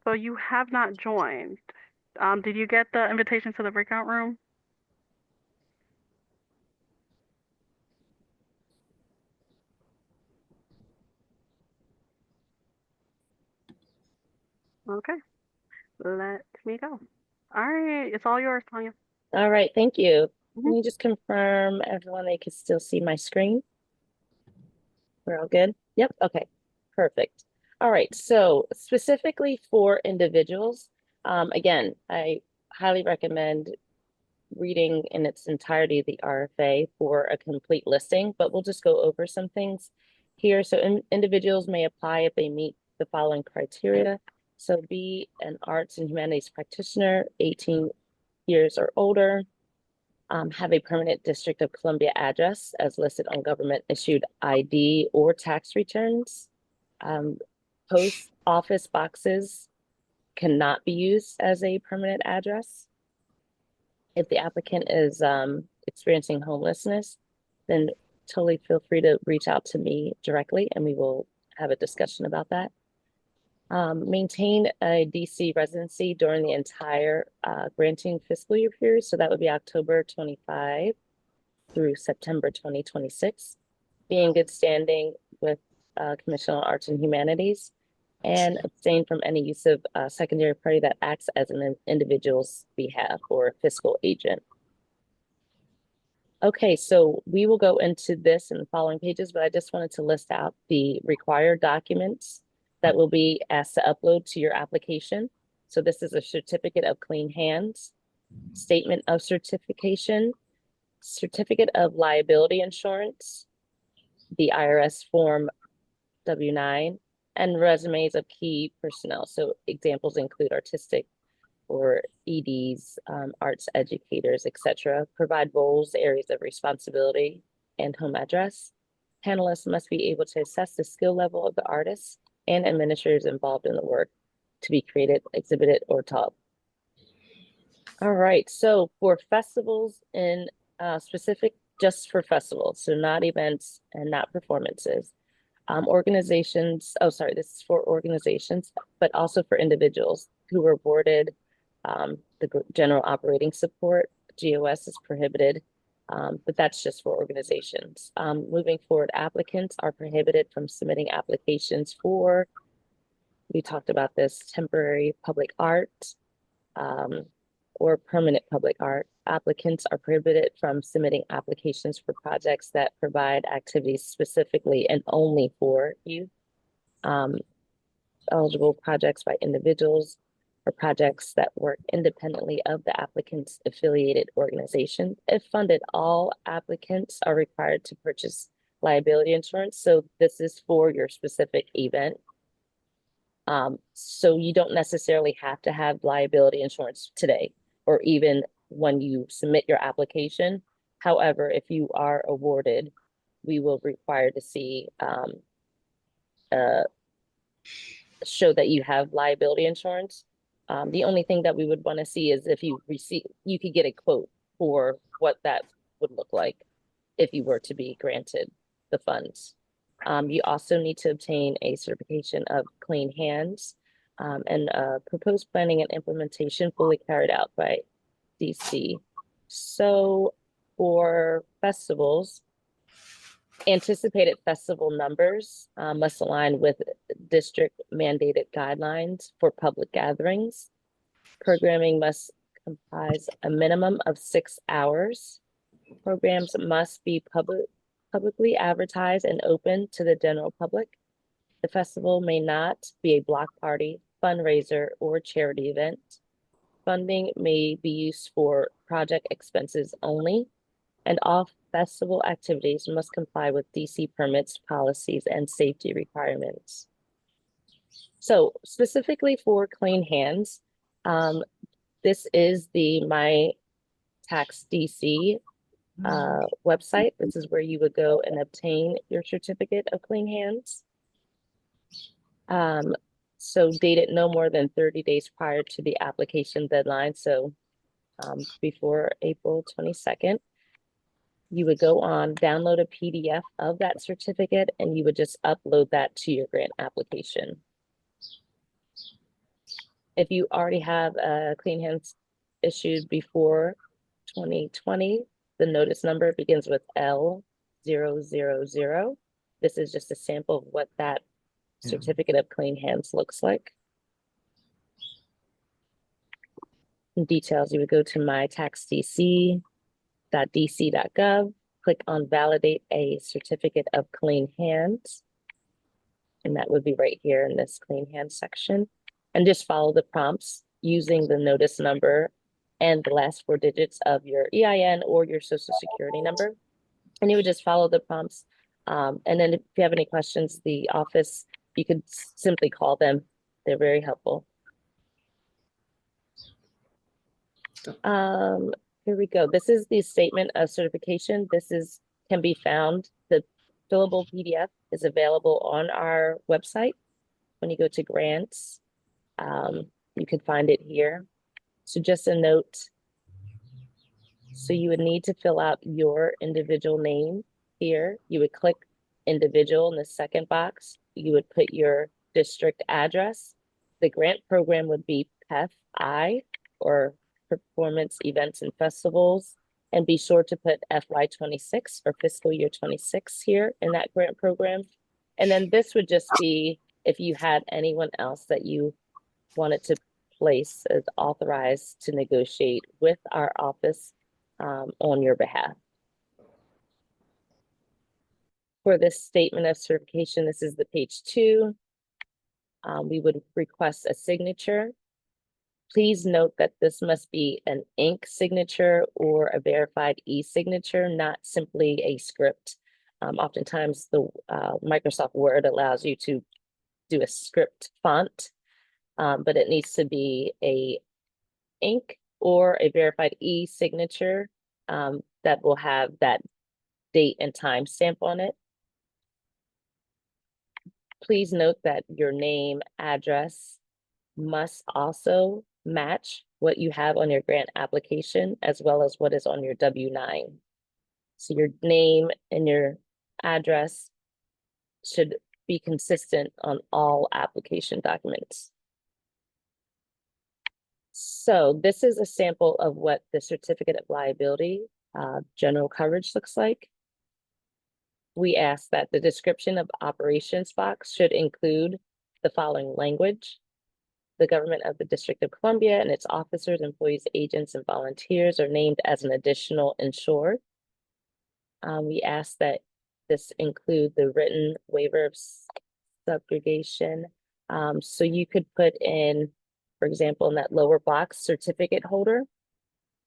So you have not joined. Did you get the invitation to the breakout room? Okay. Let me go. All right. It's all yours, Tanya. All right, thank you. Can Mhm. you just confirm everyone they can still see my screen? We're all good? Yep, okay, perfect. All right, so specifically for individuals, again, I highly recommend reading in its entirety the RFA for a complete listing, but we'll just go over some things here. So individuals may apply if they meet the following criteria. So be an arts and humanities practitioner, 18 years or older, have a permanent District of Columbia address as listed on government issued ID or tax returns. Post office boxes cannot be used as a permanent address. If the applicant is experiencing homelessness, then totally feel free to reach out to me directly and we will have a discussion about that. Maintain a DC residency during the entire granting fiscal year period. So that would be October 25 through September 2026. Be in good standing with Commission on Arts and Humanities and abstain from any use of a secondary party that acts as an individual's behalf or fiscal agent. Okay, so we will go into this in the following pages, but I just wanted to list out the required documents that will be asked to upload to your application. So this is a certificate of clean hands, statement of certification, certificate of liability insurance, the IRS form W-9, and resumes of key personnel. So examples include artistic or EDs, arts educators, etc. Provide roles, areas of responsibility, and home address. Panelists must be able to assess the skill level of the artists and administrators involved in the work to be created, exhibited, or taught. All right, so for festivals in specific, just for festivals, so not events and not performances. Organizations, oh, sorry, this is for organizations, but also for individuals who were awarded the general operating support. GOS is prohibited, but that's just for organizations. Moving forward, applicants are prohibited from submitting applications for, we talked about this, temporary public art or permanent public art. Applicants are prohibited from submitting applications for projects that provide activities specifically and only for youth. Eligible projects by individuals or projects that work independently of the applicant's affiliated organization. If funded, all applicants are required to purchase liability insurance. So this is for your specific event. So you don't necessarily have to have liability insurance today or even when you submit your application. However, if you are awarded, we will require to see show that you have liability insurance. The only thing that we would want to see is if you receive, you could get a quote for what that would look like if you were to be granted the funds. You also need to obtain a certification of clean hands and proposed planning and implementation fully carried out by DC. So for festivals, anticipated festival numbers must align with district mandated guidelines for public gatherings. Programming must comprise a minimum of 6 hours. Programs must be publicly advertised and open to the general public. The festival may not be a block party, fundraiser, or charity event. Funding may be used for project expenses only, and all festival activities must comply with DC permits, policies, and safety requirements. So specifically for clean hands, this is the My Tax DC website. This is where you would go and obtain your certificate of clean hands. So dated no more than 30 days prior to the application deadline. So before April 22nd, you would go on, download a PDF of that certificate, and you would just upload that to your grant application. If you already have a clean hands issued before 2020, the notice number begins with L000. This is just a sample of what that certificate of clean hands looks like. In details, you would go to mytaxdc.dc.gov, click on validate a certificate of clean hands. And that would be right here in this clean hands section. And just follow the prompts using the notice number and the last 4 digits of your EIN or your social security number. And you would just follow the prompts. And then if you have any questions, the office, you could simply call them. They're very helpful. Here we go. This is the statement of certification. This can be found. The fillable PDF is available on our website. When you go to grants, you can find it here. So just a note. So you would need to fill out your individual name here. You would click individual in the second box. You would put your district address. The grant program would be PEF or Performance Events and Festivals. And be sure to put FY26 or fiscal year 26 here in that grant program. And then this would just be if you had anyone else that you wanted to place as authorized to negotiate with our office on your behalf. For this statement of certification, this is the page 2. We would request a signature. Please note that this must be an ink signature or a verified e-signature, not simply a script. Oftentimes the Microsoft Word allows you to do a script font, but it needs to be a ink or a verified e-signature that will have that date and time stamp on it. Please note that your name, address must also match what you have on your grant application as well as what is on your W-9. So your name and your address should be consistent on all application documents. So this is a sample of what the certificate of liability general coverage looks like. We ask that the description of operations box should include the following language. The government of the District of Columbia and its officers, employees, agents, and volunteers are named as an additional insured. We ask that this include the written waiver of subrogation. So you could put in, for example, in that lower box, certificate holder.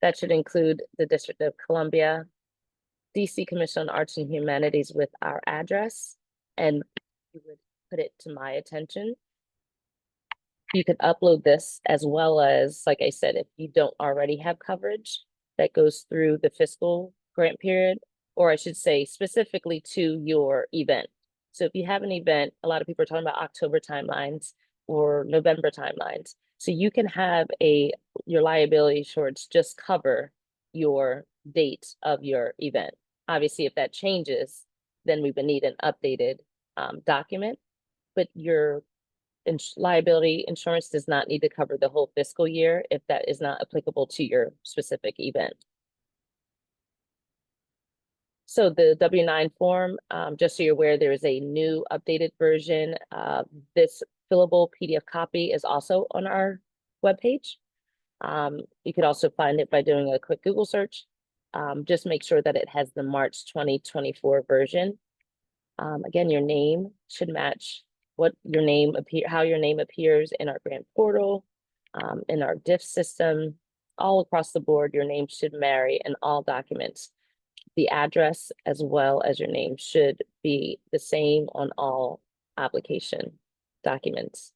That should include the District of Columbia, DC Commission on Arts and Humanities with our address, and you would put it to my attention. You could upload this as well as, like I said, if you don't already have coverage that goes through the fiscal grant period, or I should say specifically to your event. So if you have an event, a lot of people are talking about October timelines or November timelines. So you can have your liability insurance just cover your date of your event. Obviously, if that changes, then we would need an updated document, but your liability insurance does not need to cover the whole fiscal year if that is not applicable to your specific event. So the W-9 form, just so you're aware, there is a new updated version. This fillable PDF copy is also on our webpage. You could also find it by doing a quick Google search. Just make sure that it has the March 2024 version. Again, your name should match how your name appears in our grant portal, in our DIF system, all across the board. Your name should marry in all documents. The address as well as your name should be the same on all application documents.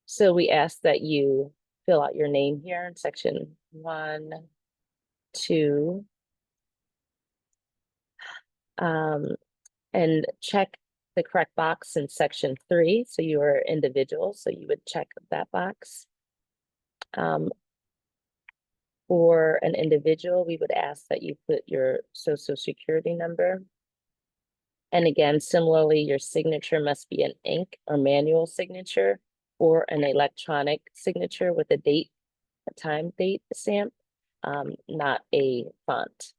So we ask that you fill out your name here in section 1, 2, and check the correct box in section 3. So you are individual, so you would check that box. For an individual, we would ask that you put your social security number. And again, similarly, your signature must be an ink or manual signature or an electronic signature with a date, a time date stamp, not a font.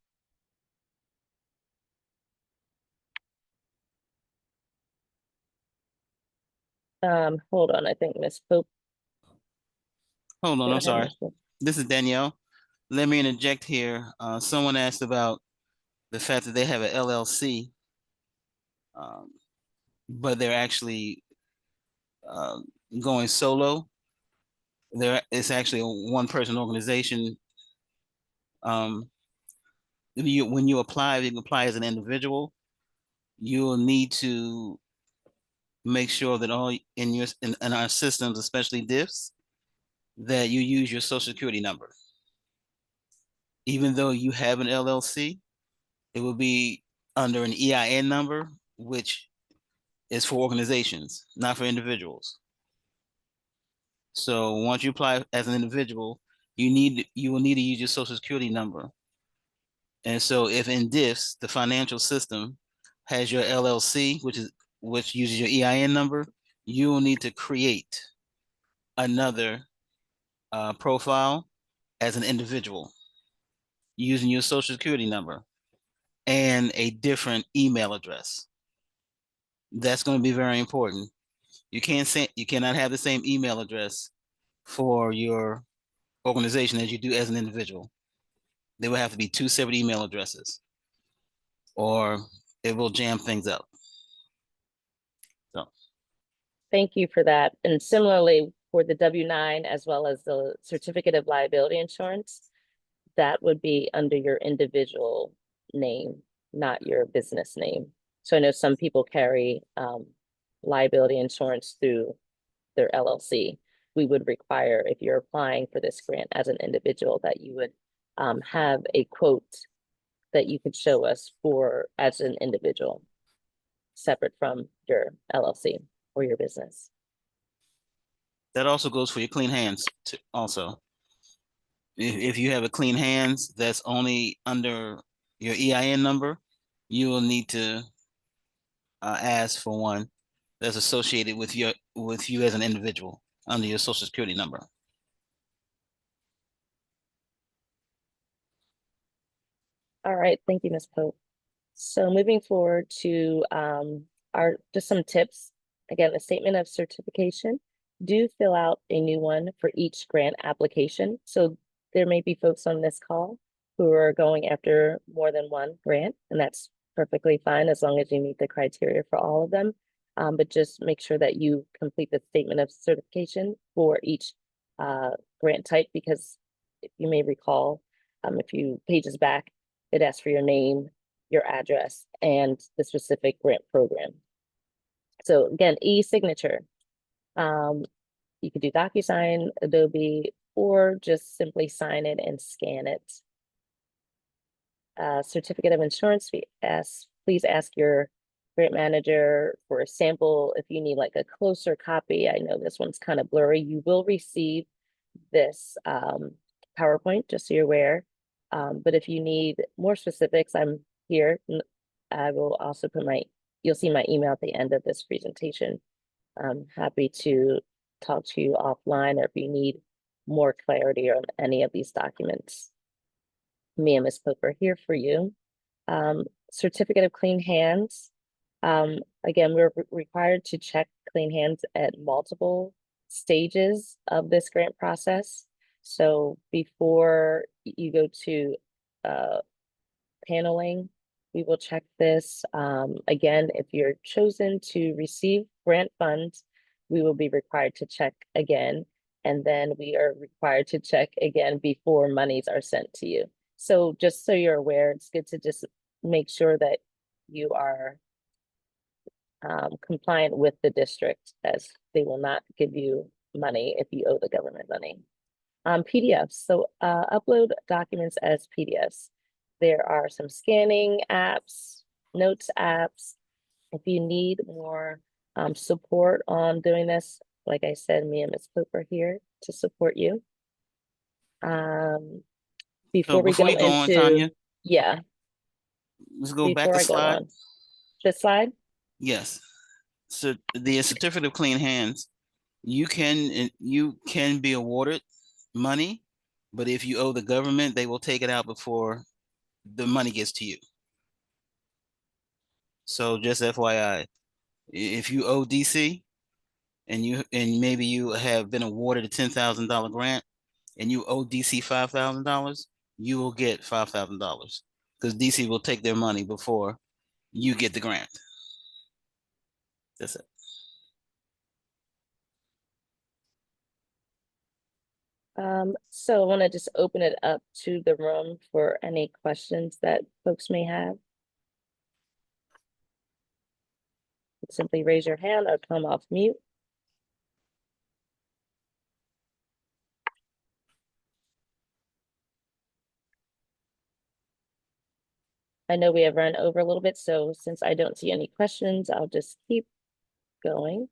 Hold on, I think Miss Pope. Hold on, I'm sorry. This is Danielle. Let me interject here. Someone asked about the fact that they have an LLC, but they're actually going solo. It's actually a one-person organization. When you apply, you can apply as an individual. You will need to make sure that all in our systems, especially DIFs, that you use your social security number. Even though you have an LLC, it will be under an EIN number, which is for organizations, not for individuals. So once you apply as an individual, you will need to use your social security number. And so if in DIFs, the financial system has your LLC, which uses your EIN number, you will need to create another profile as an individual using your social security number and a different email address. That's going to be very important. You cannot have the same email address for your organization as you do as an individual. They will have to be 2 separate email addresses, or it will jam things up. So, thank you for that. And similarly, for the W-9 as well as the certificate of liability insurance, that would be under your individual name, not your business name. So I know some people carry liability insurance through their LLC. We would require, if you're applying for this grant as an individual, that you would have a quote that you could show us for as an individual, separate from your LLC or your business. that also goes for your clean hands also. If you have a clean hands that's only under your EIN number, you will need to ask for one that's associated with you as an individual under your social security number. All right, thank you, Ms. Pope. So moving forward to just some tips. Again, the statement of certification. Do fill out a new one for each grant application. So there may be folks on this call who are going after more than one grant, and that's perfectly fine as long as you meet the criteria for all of them. But just make sure that you complete the statement of certification for each grant type, because if you may recall, a few pages back, it asks for your name, your address, and the specific grant program. So again, e-signature. You could do DocuSign, Adobe, or just simply sign it and scan it. Certificate of insurance, please ask your grant manager for a sample if you need like a closer copy. I know this one's kind of blurry. You will receive this PowerPoint, just so you're aware. But if you need more specifics, I'm here. I will also you'll see my email at the end of this presentation. I'm happy to talk to you offline, or if you need more clarity on any of these documents. Me and Ms. Pope are here for you. Certificate of clean hands. Again, we're required to check clean hands at multiple stages of this grant process. So before you go to paneling, we will check this. Again, if you're chosen to receive grant funds, we will be required to check again. And then we are required to check again before monies are sent to you. So just so you're aware, it's good to just make sure that you are compliant with the district, as they will not give you money if you owe the government money. PDFs, so upload documents as PDFs. There are some scanning apps, notes apps, If you need more support on doing this, like I said, me and Ms. Pope are here to support you. So Before we before go you go on, into, Tanya, yeah, let's go back before to I go slide. on, this slide. Yes. So the certificate of clean hands, you can be awarded money, but if you owe the government, they will take it out before the money gets to you. So just FYI, if you owe DC and maybe you have been awarded a $10,000 grant and you owe DC $5,000, you will get $5,000 because DC will take their money before you get the grant. That's it. So I want to just open it up to the room for any questions that folks may have. Simply raise your hand or come off mute. I know we have run over a little bit, so since I don't see any questions, I'll just keep going.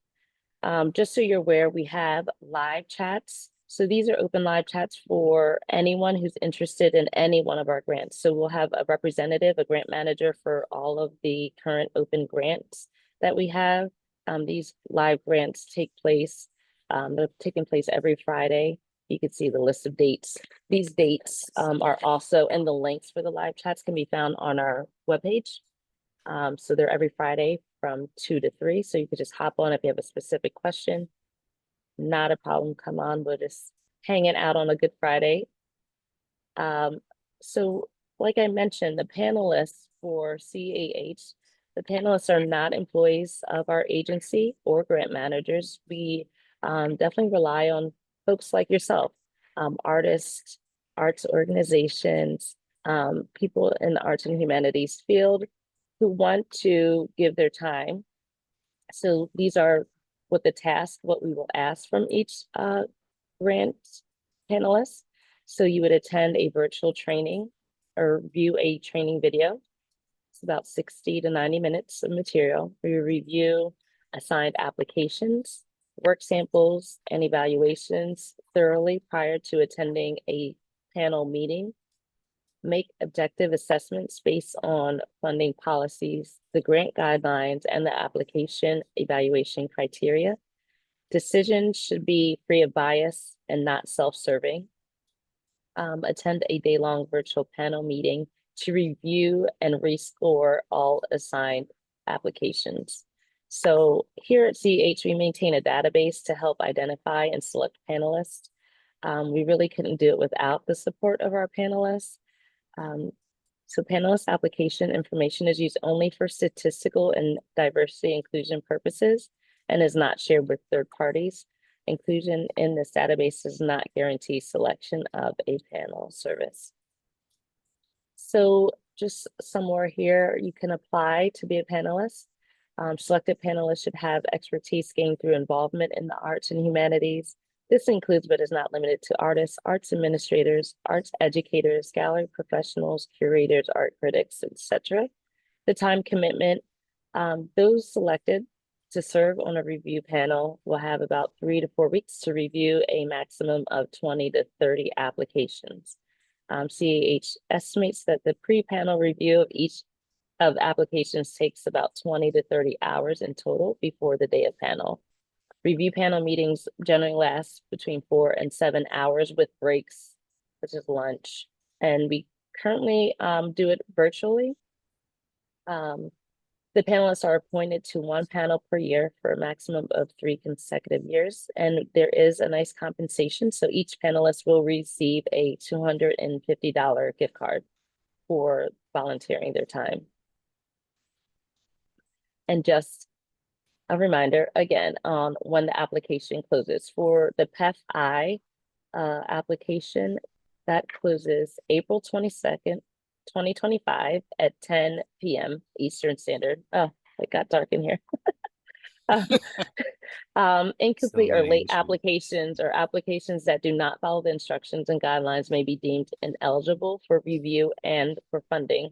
Just so you're aware, we have live chats. So these are open live chats for anyone who's interested in any one of our grants. So we'll have a representative, a grant manager for all of the current open grants that we have. These live grants take place, they're taking place every Friday. You can see the list of dates. These dates are also, and the links for the live chats can be found on our webpage. So they're every Friday from 2 to 3. So you could just hop on if you have a specific question. Not a problem. Come on, we're just hanging out on a Good Friday. So like I mentioned, the panelists for CAH, the panelists are not employees of our agency or grant managers. We definitely rely on folks like yourself, artists, arts organizations, people in the arts and humanities field who want to give their time. So these are what we will ask from each grant panelist. So you would attend a virtual training or view a training video. It's about 60 to 90 minutes of material. We review assigned applications, work samples, and evaluations thoroughly prior to attending a panel meeting. Make objective assessments based on funding policies, the grant guidelines, and the application evaluation criteria. Decisions should be free of bias and not self-serving. Attend a day-long virtual panel meeting to review and rescore all assigned applications. So here at CH, we maintain a database to help identify and select panelists. We really couldn't do it without the support of our panelists. So panelist application information is used only for statistical and diversity inclusion purposes and is not shared with third parties. Inclusion in this database does not guarantee selection of a panel service. So just some more here, you can apply to be a panelist. Selected panelists should have expertise gained through involvement in the arts and humanities. This includes, but is not limited to artists, arts administrators, arts educators, gallery professionals, curators, art critics, etc. The time commitment, those selected to serve on a review panel will have about 3 to 4 weeks to review a maximum of 20 to 30 applications. CAH estimates that the pre-panel review of each of applications takes about 20 to 30 hours in total before the day of panel. Review panel meetings generally last between 4 and 7 hours with breaks, such as lunch. And we currently do it virtually. The panelists are appointed to one panel per year for a maximum of 3 consecutive years. And there is a nice compensation. So each panelist will receive a $250 gift card for volunteering their time. And just a reminder again on when the application closes for the PEF application that closes April 22nd, 2025 at 10 p.m. Eastern Standard. Oh, it got dark in here. Incomplete or late applications or applications that do not follow the instructions and guidelines may be deemed ineligible for review and for funding.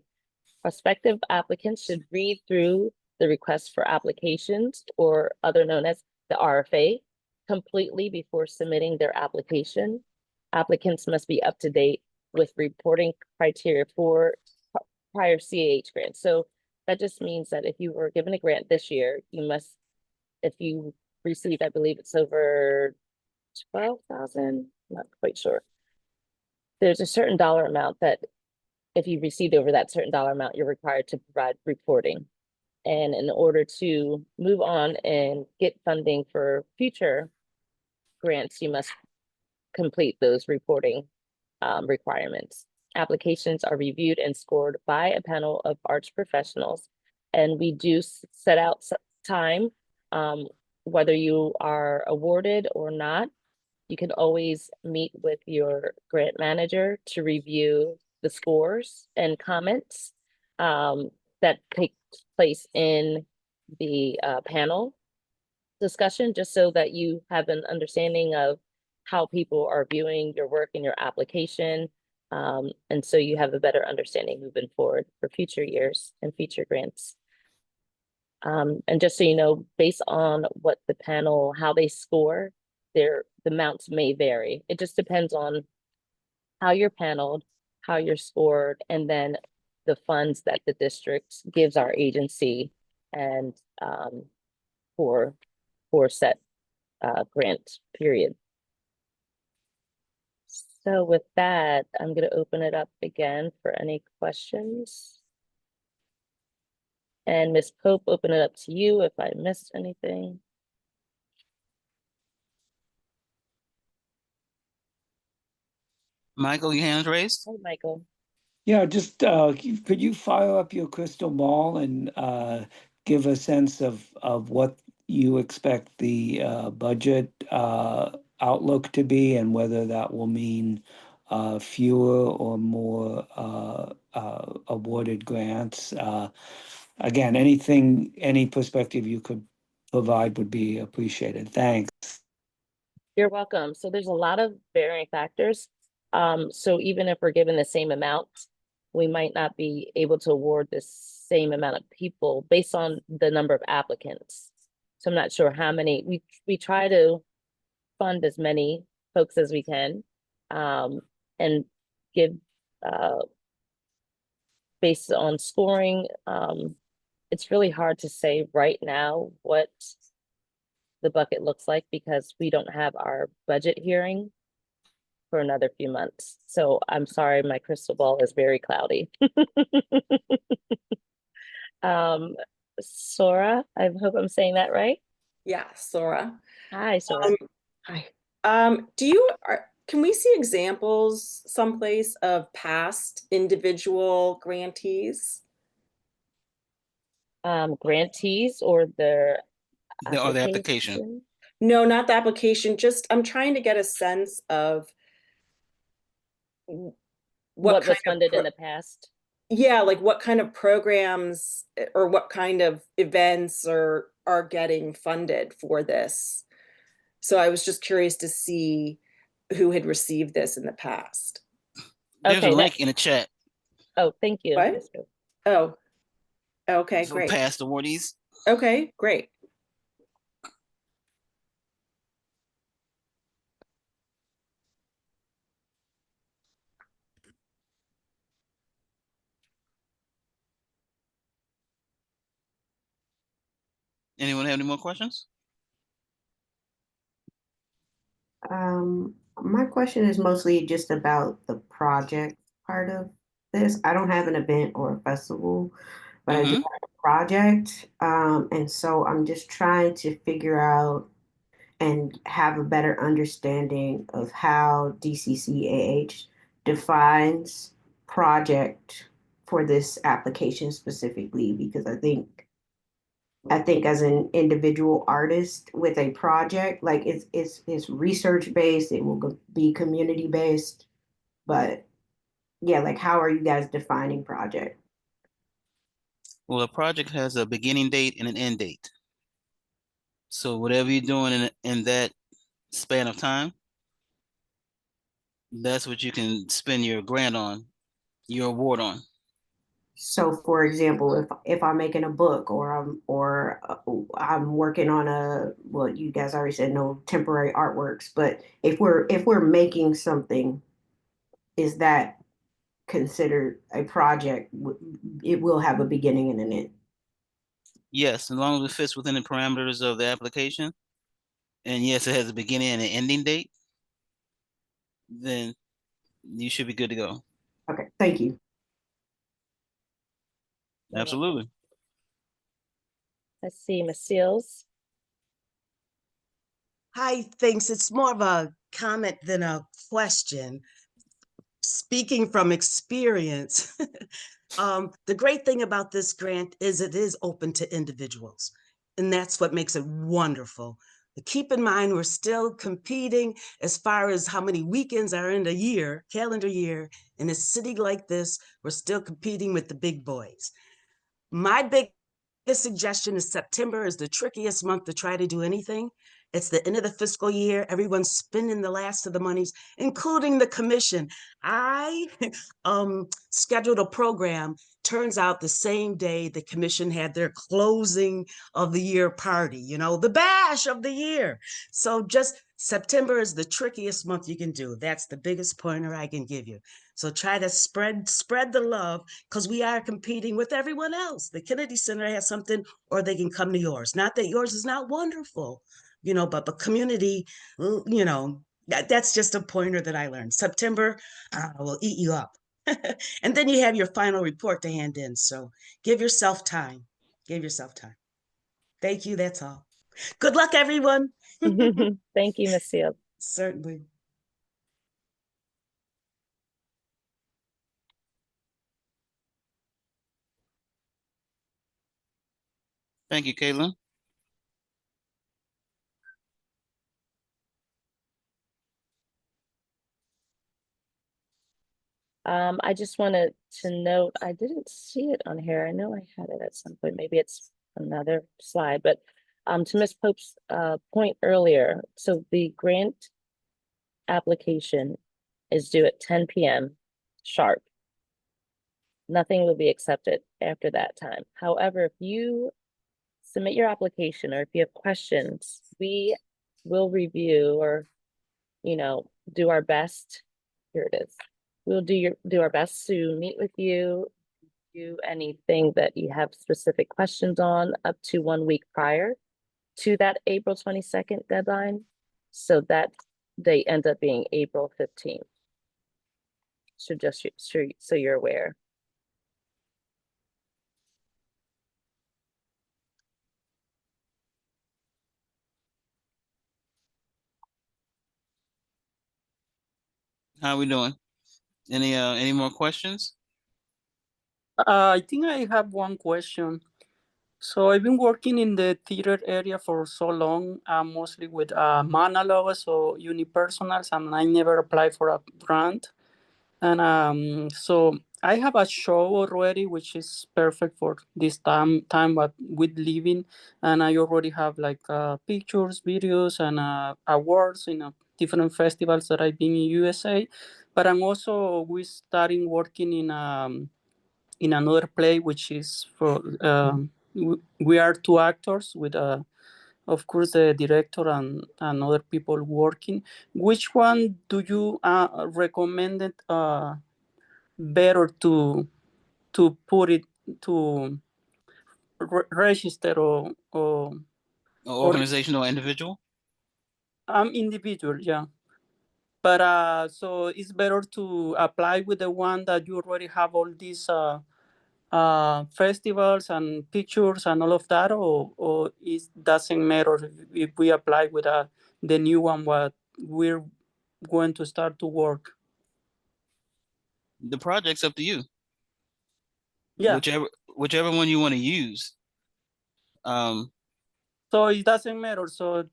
Prospective applicants should read through the request for applications, or other known as the RFA, completely before submitting their application. Applicants must be up to date with reporting criteria for prior CAH grants. So that just means that if you were given a grant this year, you must, if you received, I believe it's over 12,000, not quite sure. There's a certain dollar amount that if you received over that certain dollar amount, you're required to provide reporting. And in order to move on and get funding for future grants, you must complete those reporting requirements. Applications are reviewed and scored by a panel of arts professionals, and we do set out time, whether you are awarded or not. You can always meet with your grant manager to review the scores and comments that take place in the panel discussion, just so that you have an understanding of how people are viewing your work and your application. And so you have a better understanding moving forward for future years and future grants. And just so you know, based on what the panel, how they score, the amounts may vary. It just depends on how you're paneled, how you're scored, and then the funds that the district gives our agency and for set grant period. So with that, I'm going to open it up again for any questions. And Ms. Pope, open it up to you if I missed anything. Michael, your hand's raised. Hey, Michael. Yeah, just could you fire up your crystal ball and give a sense of what you expect the budget outlook to be, and whether that will mean fewer or more awarded grants? Again, any perspective you could provide would be appreciated. Thanks. You're welcome. So there's a lot of varying factors. So even if we're given the same amount, we might not be able to award the same amount of people based on the number of applicants. So I'm not sure how many, we try to fund as many folks as we can, and give, based on scoring. It's really hard to say right now what the bucket looks like, because we don't have our budget hearing for another few months. So I'm sorry, my crystal ball is very cloudy. Sora, I hope I'm saying that right. Yeah, Sora. Hi, Sora. Hi. Can we see examples someplace of past individual grantees? Grantees or their Or the application? No, not the application. Just I'm trying to get a sense of what was funded in the past. Yeah, like what kind of programs or what kind of events are getting funded for this. So I was just curious to see who had received this in the past. There's a link in the chat. Oh, thank you. What? Oh, okay, For great. past awardees. Okay, great. Anyone have any more questions? My question is mostly just about the project part of this. I don't have an event or a festival, but I do have a project. And so I'm just trying to figure out and have a better understanding of how DCCAH defines project for this application specifically, because I think as an individual artist with a project, like it's research based, it will be community based, but yeah, like how are you guys defining project? Well, a project has a beginning date and an end date. So whatever you're doing in that span of time, that's what you can spend your grant on, your award on. So, for example, if I'm making a book or I'm working on a, well, you guys already said no temporary artworks, but if we're making something, is that considered a project? It will have a beginning and an end. Yes, as long as it fits within the parameters of the application, and yes, it has a beginning and an ending date, then you should be good to go. Okay, thank you. Absolutely. Let's see, Ms. Seals. Hi, thanks. It's more of a comment than a question. Speaking from experience, the great thing about this grant is it is open to individuals, and that's what makes it wonderful. But keep in mind, we're still competing as far as how many weekends are in a year, calendar year. In a city like this, we're still competing with the big boys. My biggest suggestion is September is the trickiest month to try to do anything. It's the end of the fiscal year. Everyone's spending the last of the monies, including the commission. I scheduled a program. Turns out the same day the commission had their closing of the year party, the bash of the year. So just September is the trickiest month you can do. That's the biggest pointer I can give you. So try to spread the love, because we are competing with everyone else. The Kennedy Center has something, or they can come to yours. Not that yours is not wonderful, but the community, that's just a pointer that I learned. September will eat you up. And then you have your final report to hand in. So give yourself time. Give yourself time. Thank you. That's all. Good luck, everyone. Thank you, Ms. Seals. Certainly. Thank you, Caitlin. I just wanted to note, I didn't see it on here. I know I had it at some point. Maybe it's another slide, but to Ms. Pope's point earlier, so the grant application is due at 10 p.m. sharp. Nothing will be accepted after that time. However, if you submit your application or if you have questions, we will review or, do our best. Here it is. We'll do our best to meet with you, do anything that you have specific questions on up to 1 week prior to that April 22nd deadline. So that they end up being April 15th. So just so you're aware. How are we doing? Any more questions? I think I have one question. So I've been working in the theater area for so long, mostly with monologues or unipersonals, and I never applied for a grant. And so I have a show already, which is perfect for this time what with living, and I already have like pictures, videos, and awards in different festivals that I've been in USA. But we starting working in another play, which is for we are two actors with of course the director and other people working. Which one do you recommend it better to put it to register or Organizational or individual? Individual, yeah. But so it's better to apply with the one that you already have all these festivals and pictures and all of that, or it doesn't matter if we apply with the new one what we're going to start to work? The project's up to you. Yeah. Whichever one you want to use. So it doesn't matter. So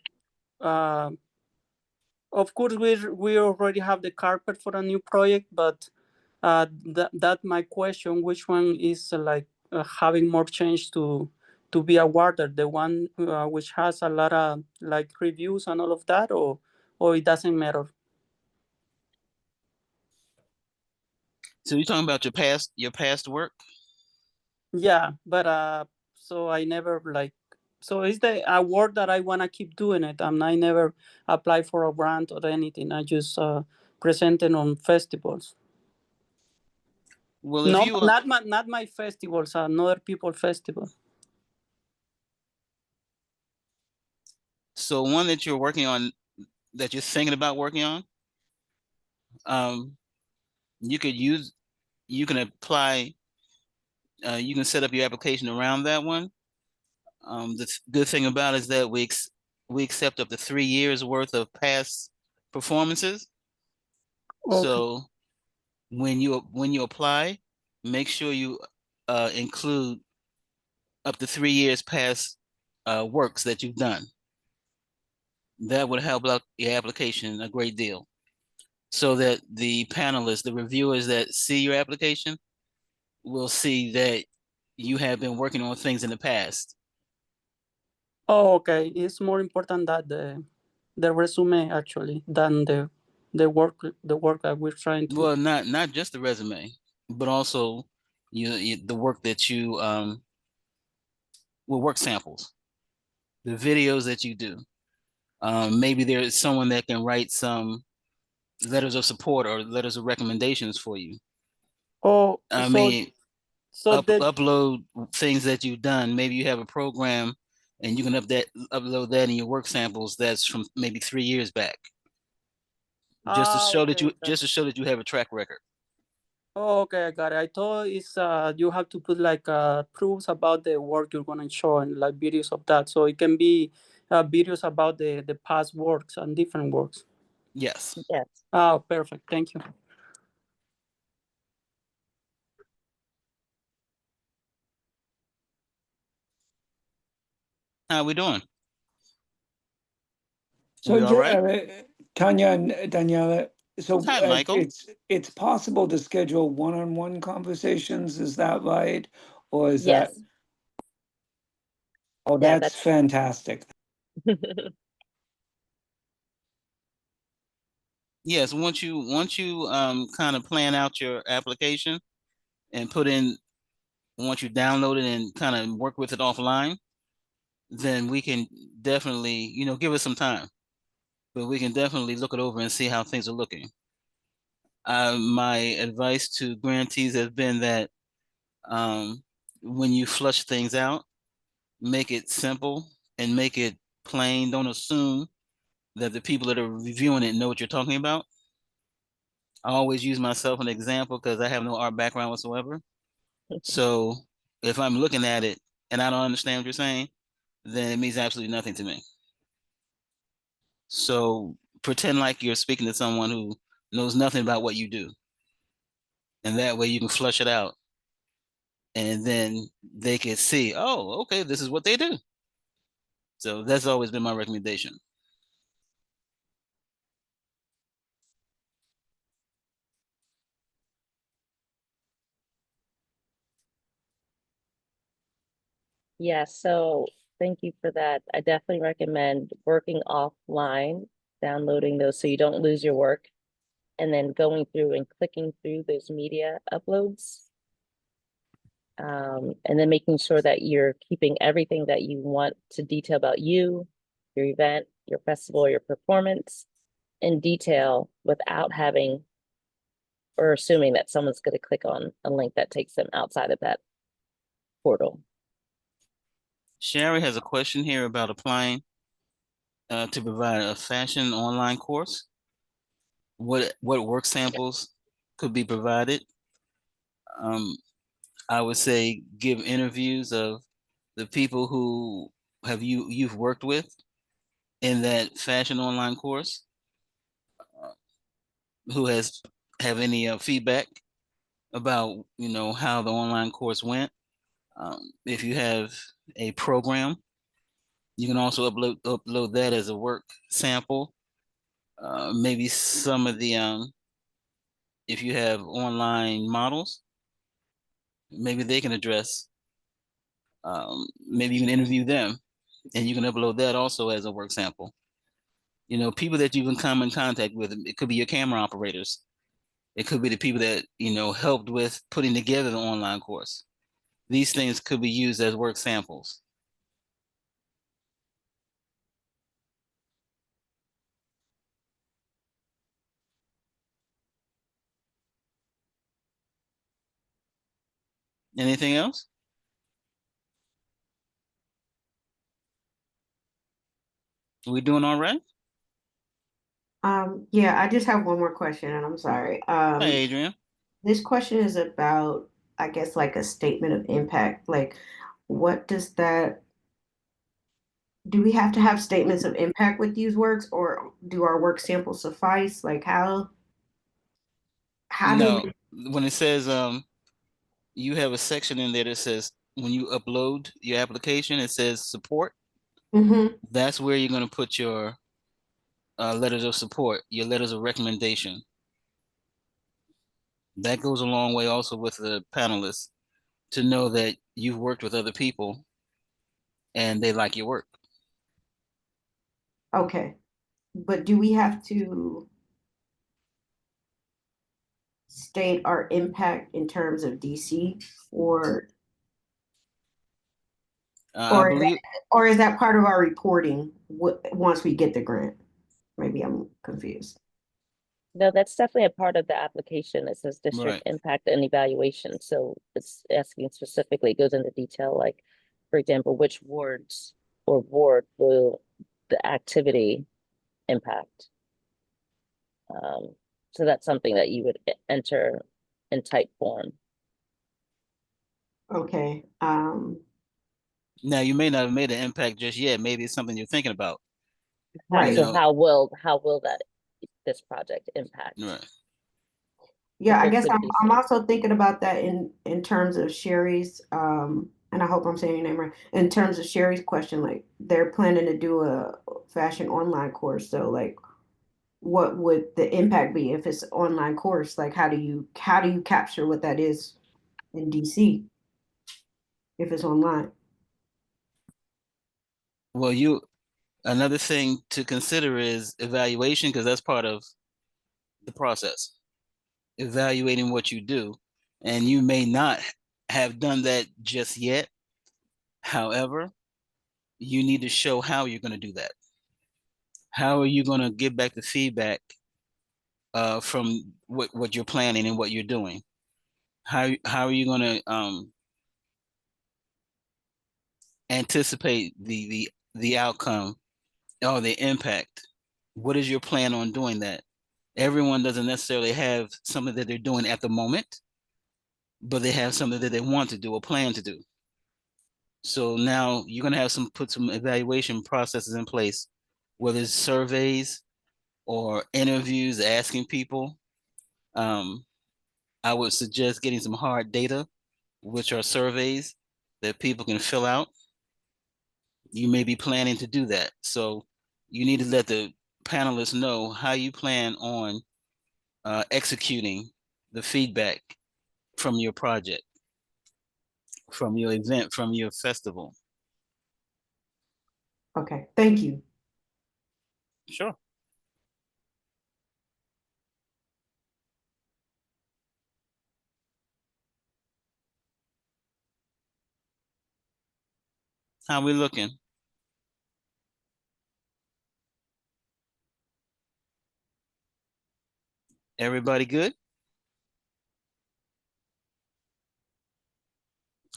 of course we already have the carpet for a new project, but that my question, which one is having more change to be awarded, the one which has a lot of like reviews and all of that, or it doesn't matter? So you're talking about your past work? Yeah, but so I never like, so it's the award that I wanna keep doing it. I never apply for a grant or anything. I just present it on festivals. Well, if No, you not my festivals, another people festival. so one that you're working on, that you're thinking about working on, you can apply, you can set up your application around that one. The good thing about it is that we accept up to 3 years worth of past performances. Okay. So when you apply, make sure you include up to 3 years past works that you've done. That would help out your application a great deal, so that the panelists, the reviewers that see your application, will see that you have been working on things in the past. Oh, okay. It's more important that the resume actually than the work that we're trying to. Well, not just the resume, but also the work that you work samples, the videos that you do. Maybe there's someone that can write some letters of support or letters of recommendations for you. Oh, I so mean, so that upload things that you've done. Maybe you have a program and you can upload that in your work samples that's from maybe 3 years back. Just to show that okay, you have a track record. Oh, okay, I got it. I thought it's you have to put like proofs about the work you're gonna show and like videos of that. So it can be videos about the past works and different works. Yes. Yes. Oh, perfect. Thank you. How we doing? So, We all right? Tanya and Daniela, so Hi, Michael. it's possible to schedule one-on-one conversations, is that right? Or is that? Yes. Oh, Yeah, that's fantastic. Yes, once you kind of plan out your application and once you download it and kind of work with it offline, then we can definitely, give us some time, but we can definitely look it over and see how things are looking. My advice to grantees has been that when you flush things out, make it simple and make it plain. Don't assume that the people that are reviewing it know what you're talking about. I always use myself an example because I have no art background whatsoever. So if I'm looking at it and I don't understand what you're saying, then it means absolutely nothing to me. So pretend like you're speaking to someone who knows nothing about what you do. And that way you can flush it out. And then they can see, oh, okay, this is what they do. So that's always been my recommendation. Yeah, so thank you for that. I definitely recommend working offline, downloading those so you don't lose your work, and then going through and clicking through those media uploads. And then making sure that you're keeping everything that you want to detail about you, your event, your festival, your performance in detail without having or assuming that someone's going to click on a link that takes them outside of that portal. Sherry has a question here about applying to provide a fashion online course. What work samples could be provided? I would say give interviews of the people who you've worked with in that fashion online course, who have any feedback about how the online course went. If you have a program, you can also upload that as a work sample. Maybe some of the if you have online models, maybe they can address. Maybe you can interview them, and you can upload that also as a work sample. People that you've come in contact with. It could be your camera operators. It could be the people that helped with putting together the online course. these things could be used as work samples. Anything else? Are we doing all right? Yeah, I just have one more question, and I'm sorry. Hi, Adrian. This question is about, I guess, like a statement of impact. Like, what does that, do we have to have statements of impact with these works, or do our work samples suffice? Like, how do No, we? when it says you have a section in there that says when you upload your application, it says support. Mm-hmm. That's where you're going to put your letters of support, your letters of recommendation. That goes a long way also with the panelists to know that you've worked with other people and they like your work. Okay, but do we have to state our impact in terms of DC, or I believe, or is that part of our reporting once we get the grant? Maybe I'm confused. No, that's definitely a part of the application. It says district right. impact and evaluation. So it's asking specifically, it goes into detail, like, for example, which wards or ward will the activity impact. So that's something that you would enter in type form. Okay. Now you may not have made an impact just yet. Maybe it's something you're thinking about. Right. So how will that this project impact? Right. Yeah, I folks guess in I'm DC? also thinking about that in terms of Sherry's and I hope I'm saying your name right. In terms of Sherry's question, like they're planning to do a fashion online course. So like what would the impact be if it's an online course? Like how do you capture what that is in DC if it's online? Well, another thing to consider is evaluation, because that's part of the process. Evaluating what you do. And you may not have done that just yet. However, you need to show how you're going to do that. How are you going to give back the feedback from what you're planning and what you're doing? How are you going to anticipate the outcome or the impact? What is your plan on doing that? Everyone doesn't necessarily have something that they're doing at the moment, but they have something that they want to do or plan to do. So now you're going to have put some evaluation processes in place, whether it's surveys or interviews, asking people. I would suggest getting some hard data, which are surveys that people can fill out. You may be planning to do that. So you need to let the panelists know how you plan on executing the feedback from your project, from your event, from your festival. Okay, thank you. Sure. How we looking? Everybody good?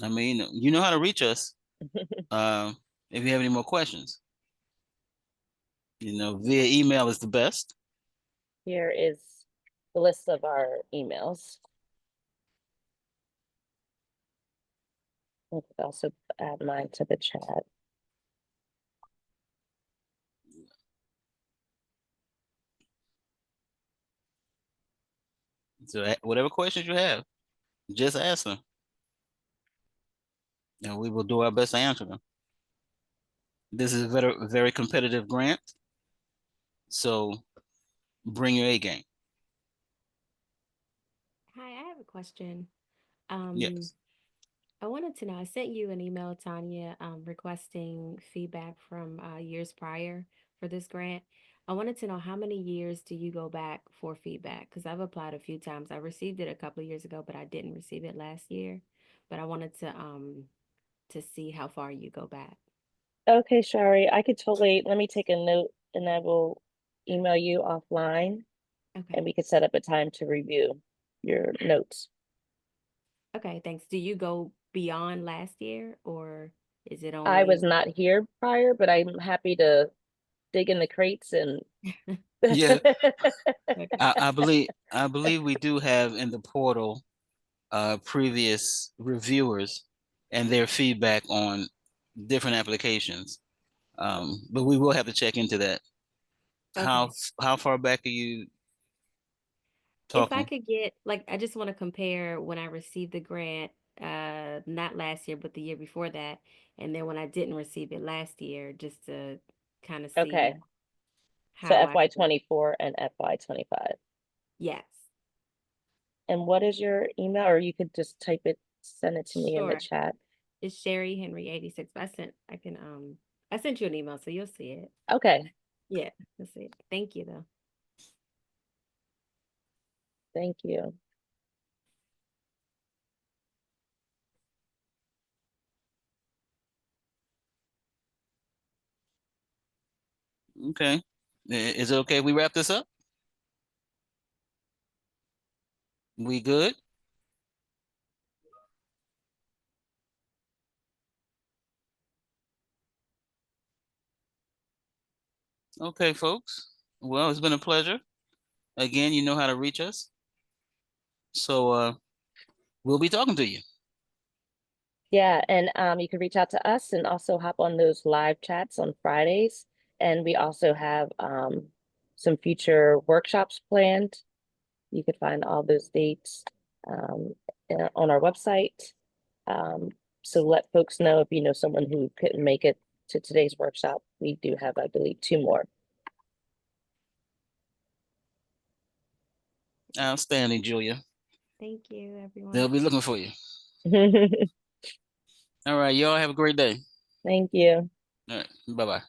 I mean, you know how to reach us. If you have any more questions, via email is the best. Here is the list of our emails. I could also add mine to the chat. So whatever questions you have, just ask them. And we will do our best to answer them. This is a very, very competitive grant. So bring your A game. Hi, I have a question. Yes. I wanted to know, I sent you an email, Tanya, requesting feedback from years prior for this grant. I wanted to know how many years do you go back for feedback? Because I've applied a few times. I received it a couple of years ago, but I didn't receive it last year. but I wanted to see how far you go back. Okay, Shari, I could totally, let me take a note and I will email you offline and Okay. we could set up a time to review your notes. Okay, thanks. Do you go beyond last year or is it I was only? not here prior, but I'm happy to dig in the crates and Yeah, Okay. I believe we do have in the portal previous reviewers and their feedback on different applications. But we will have to check into that. How Okay. how far back are you If I talking? could get, like, I just want to compare when I received the grant, not last year, but the year before that, and then when I didn't receive it last year, just to kind of okay. see So how I could. FY24 and FY25. Yes, And what is your email? Or you could just type it, send it to me in the sure. chat. It's Sherry Henry 86. But I sent you an email, so you'll see it. Okay, Yeah, you'll see it. Thank you though. thank you. Okay. Is it okay if we wrap this up? We good? Okay, folks. Well, it's been a pleasure. Again, you know how to reach us. So we'll be talking to you. Yeah, and you can reach out to us and also hop on those live chats on Fridays. And we also have some future workshops planned. You could find all those dates on our website. So let folks know if you know someone who couldn't make it to today's workshop. We do have, I believe, 2 more. Outstanding, Julia. Thank you, everyone. They'll be looking for you. All right, y'all have a great day. Thank you. All right, bye-bye.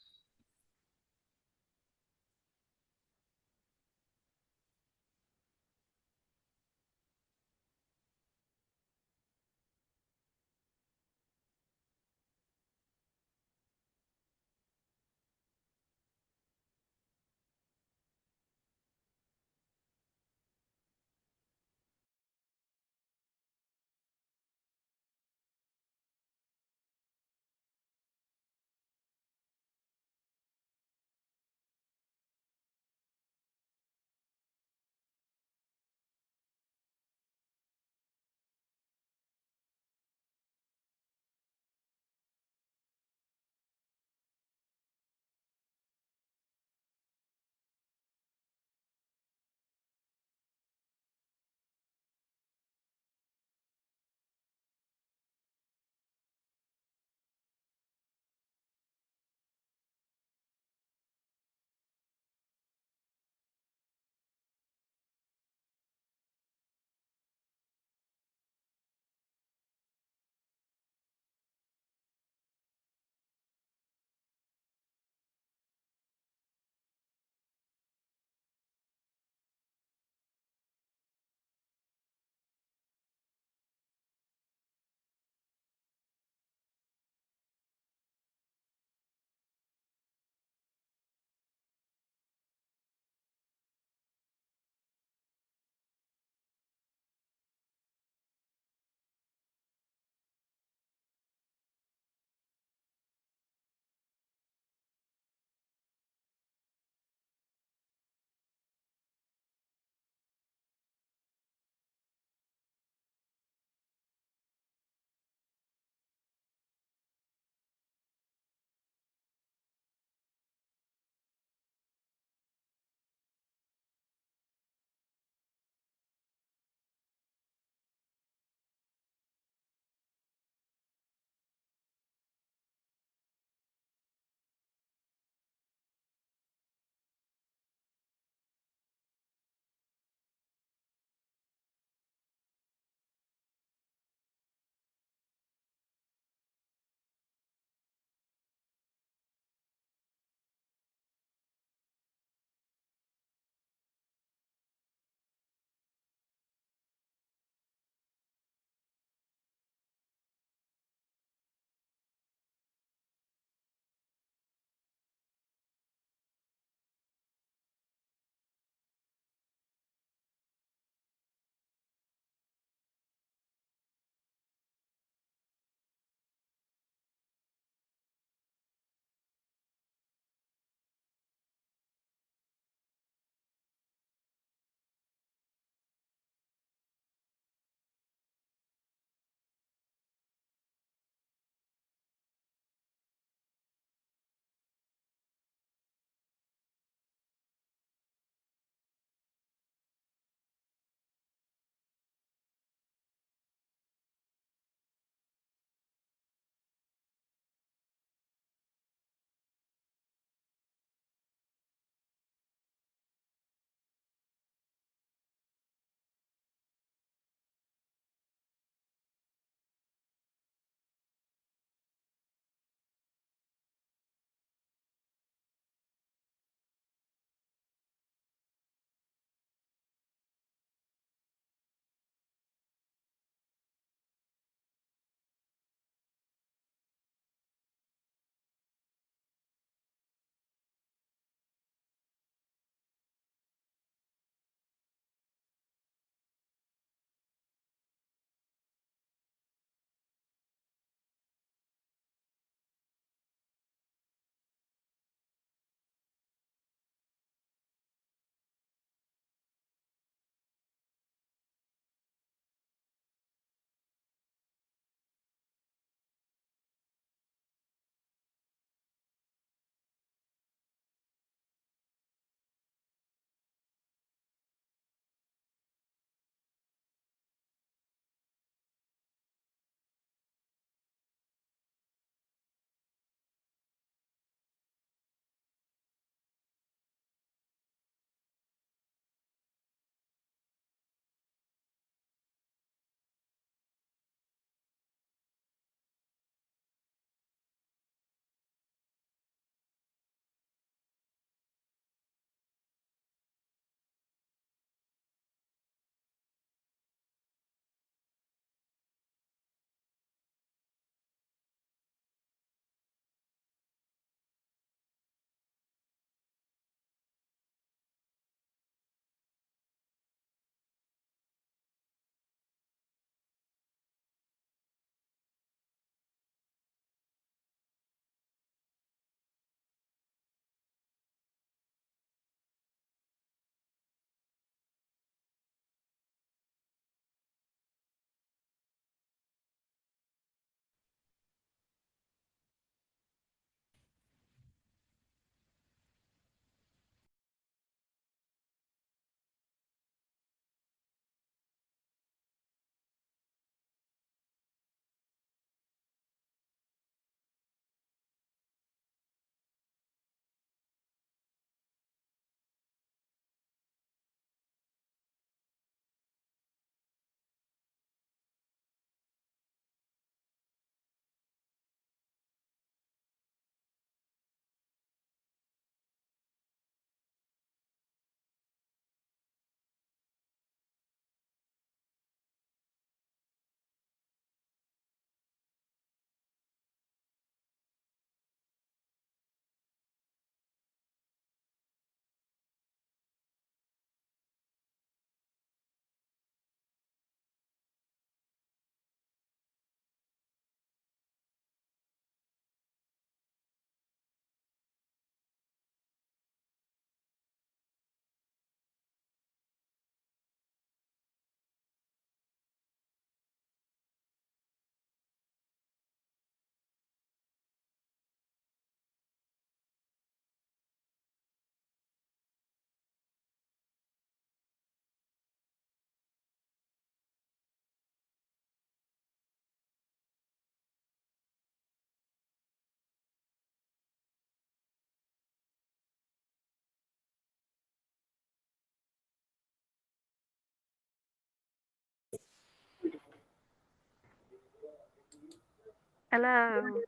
Hello.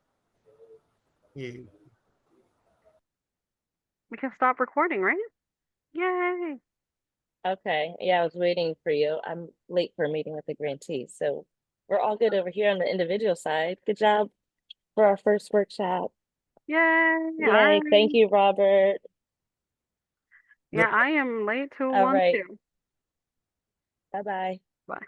Yeah. We can stop recording, right? Yay. Okay, yeah, I was waiting for you. I'm late for a meeting with the grantee, so we're all good over here on the individual side. Good job for our first workshop. Yay. Yay, thank you, Robert. Yeah, I am late to All one right. too. Bye-bye. Bye.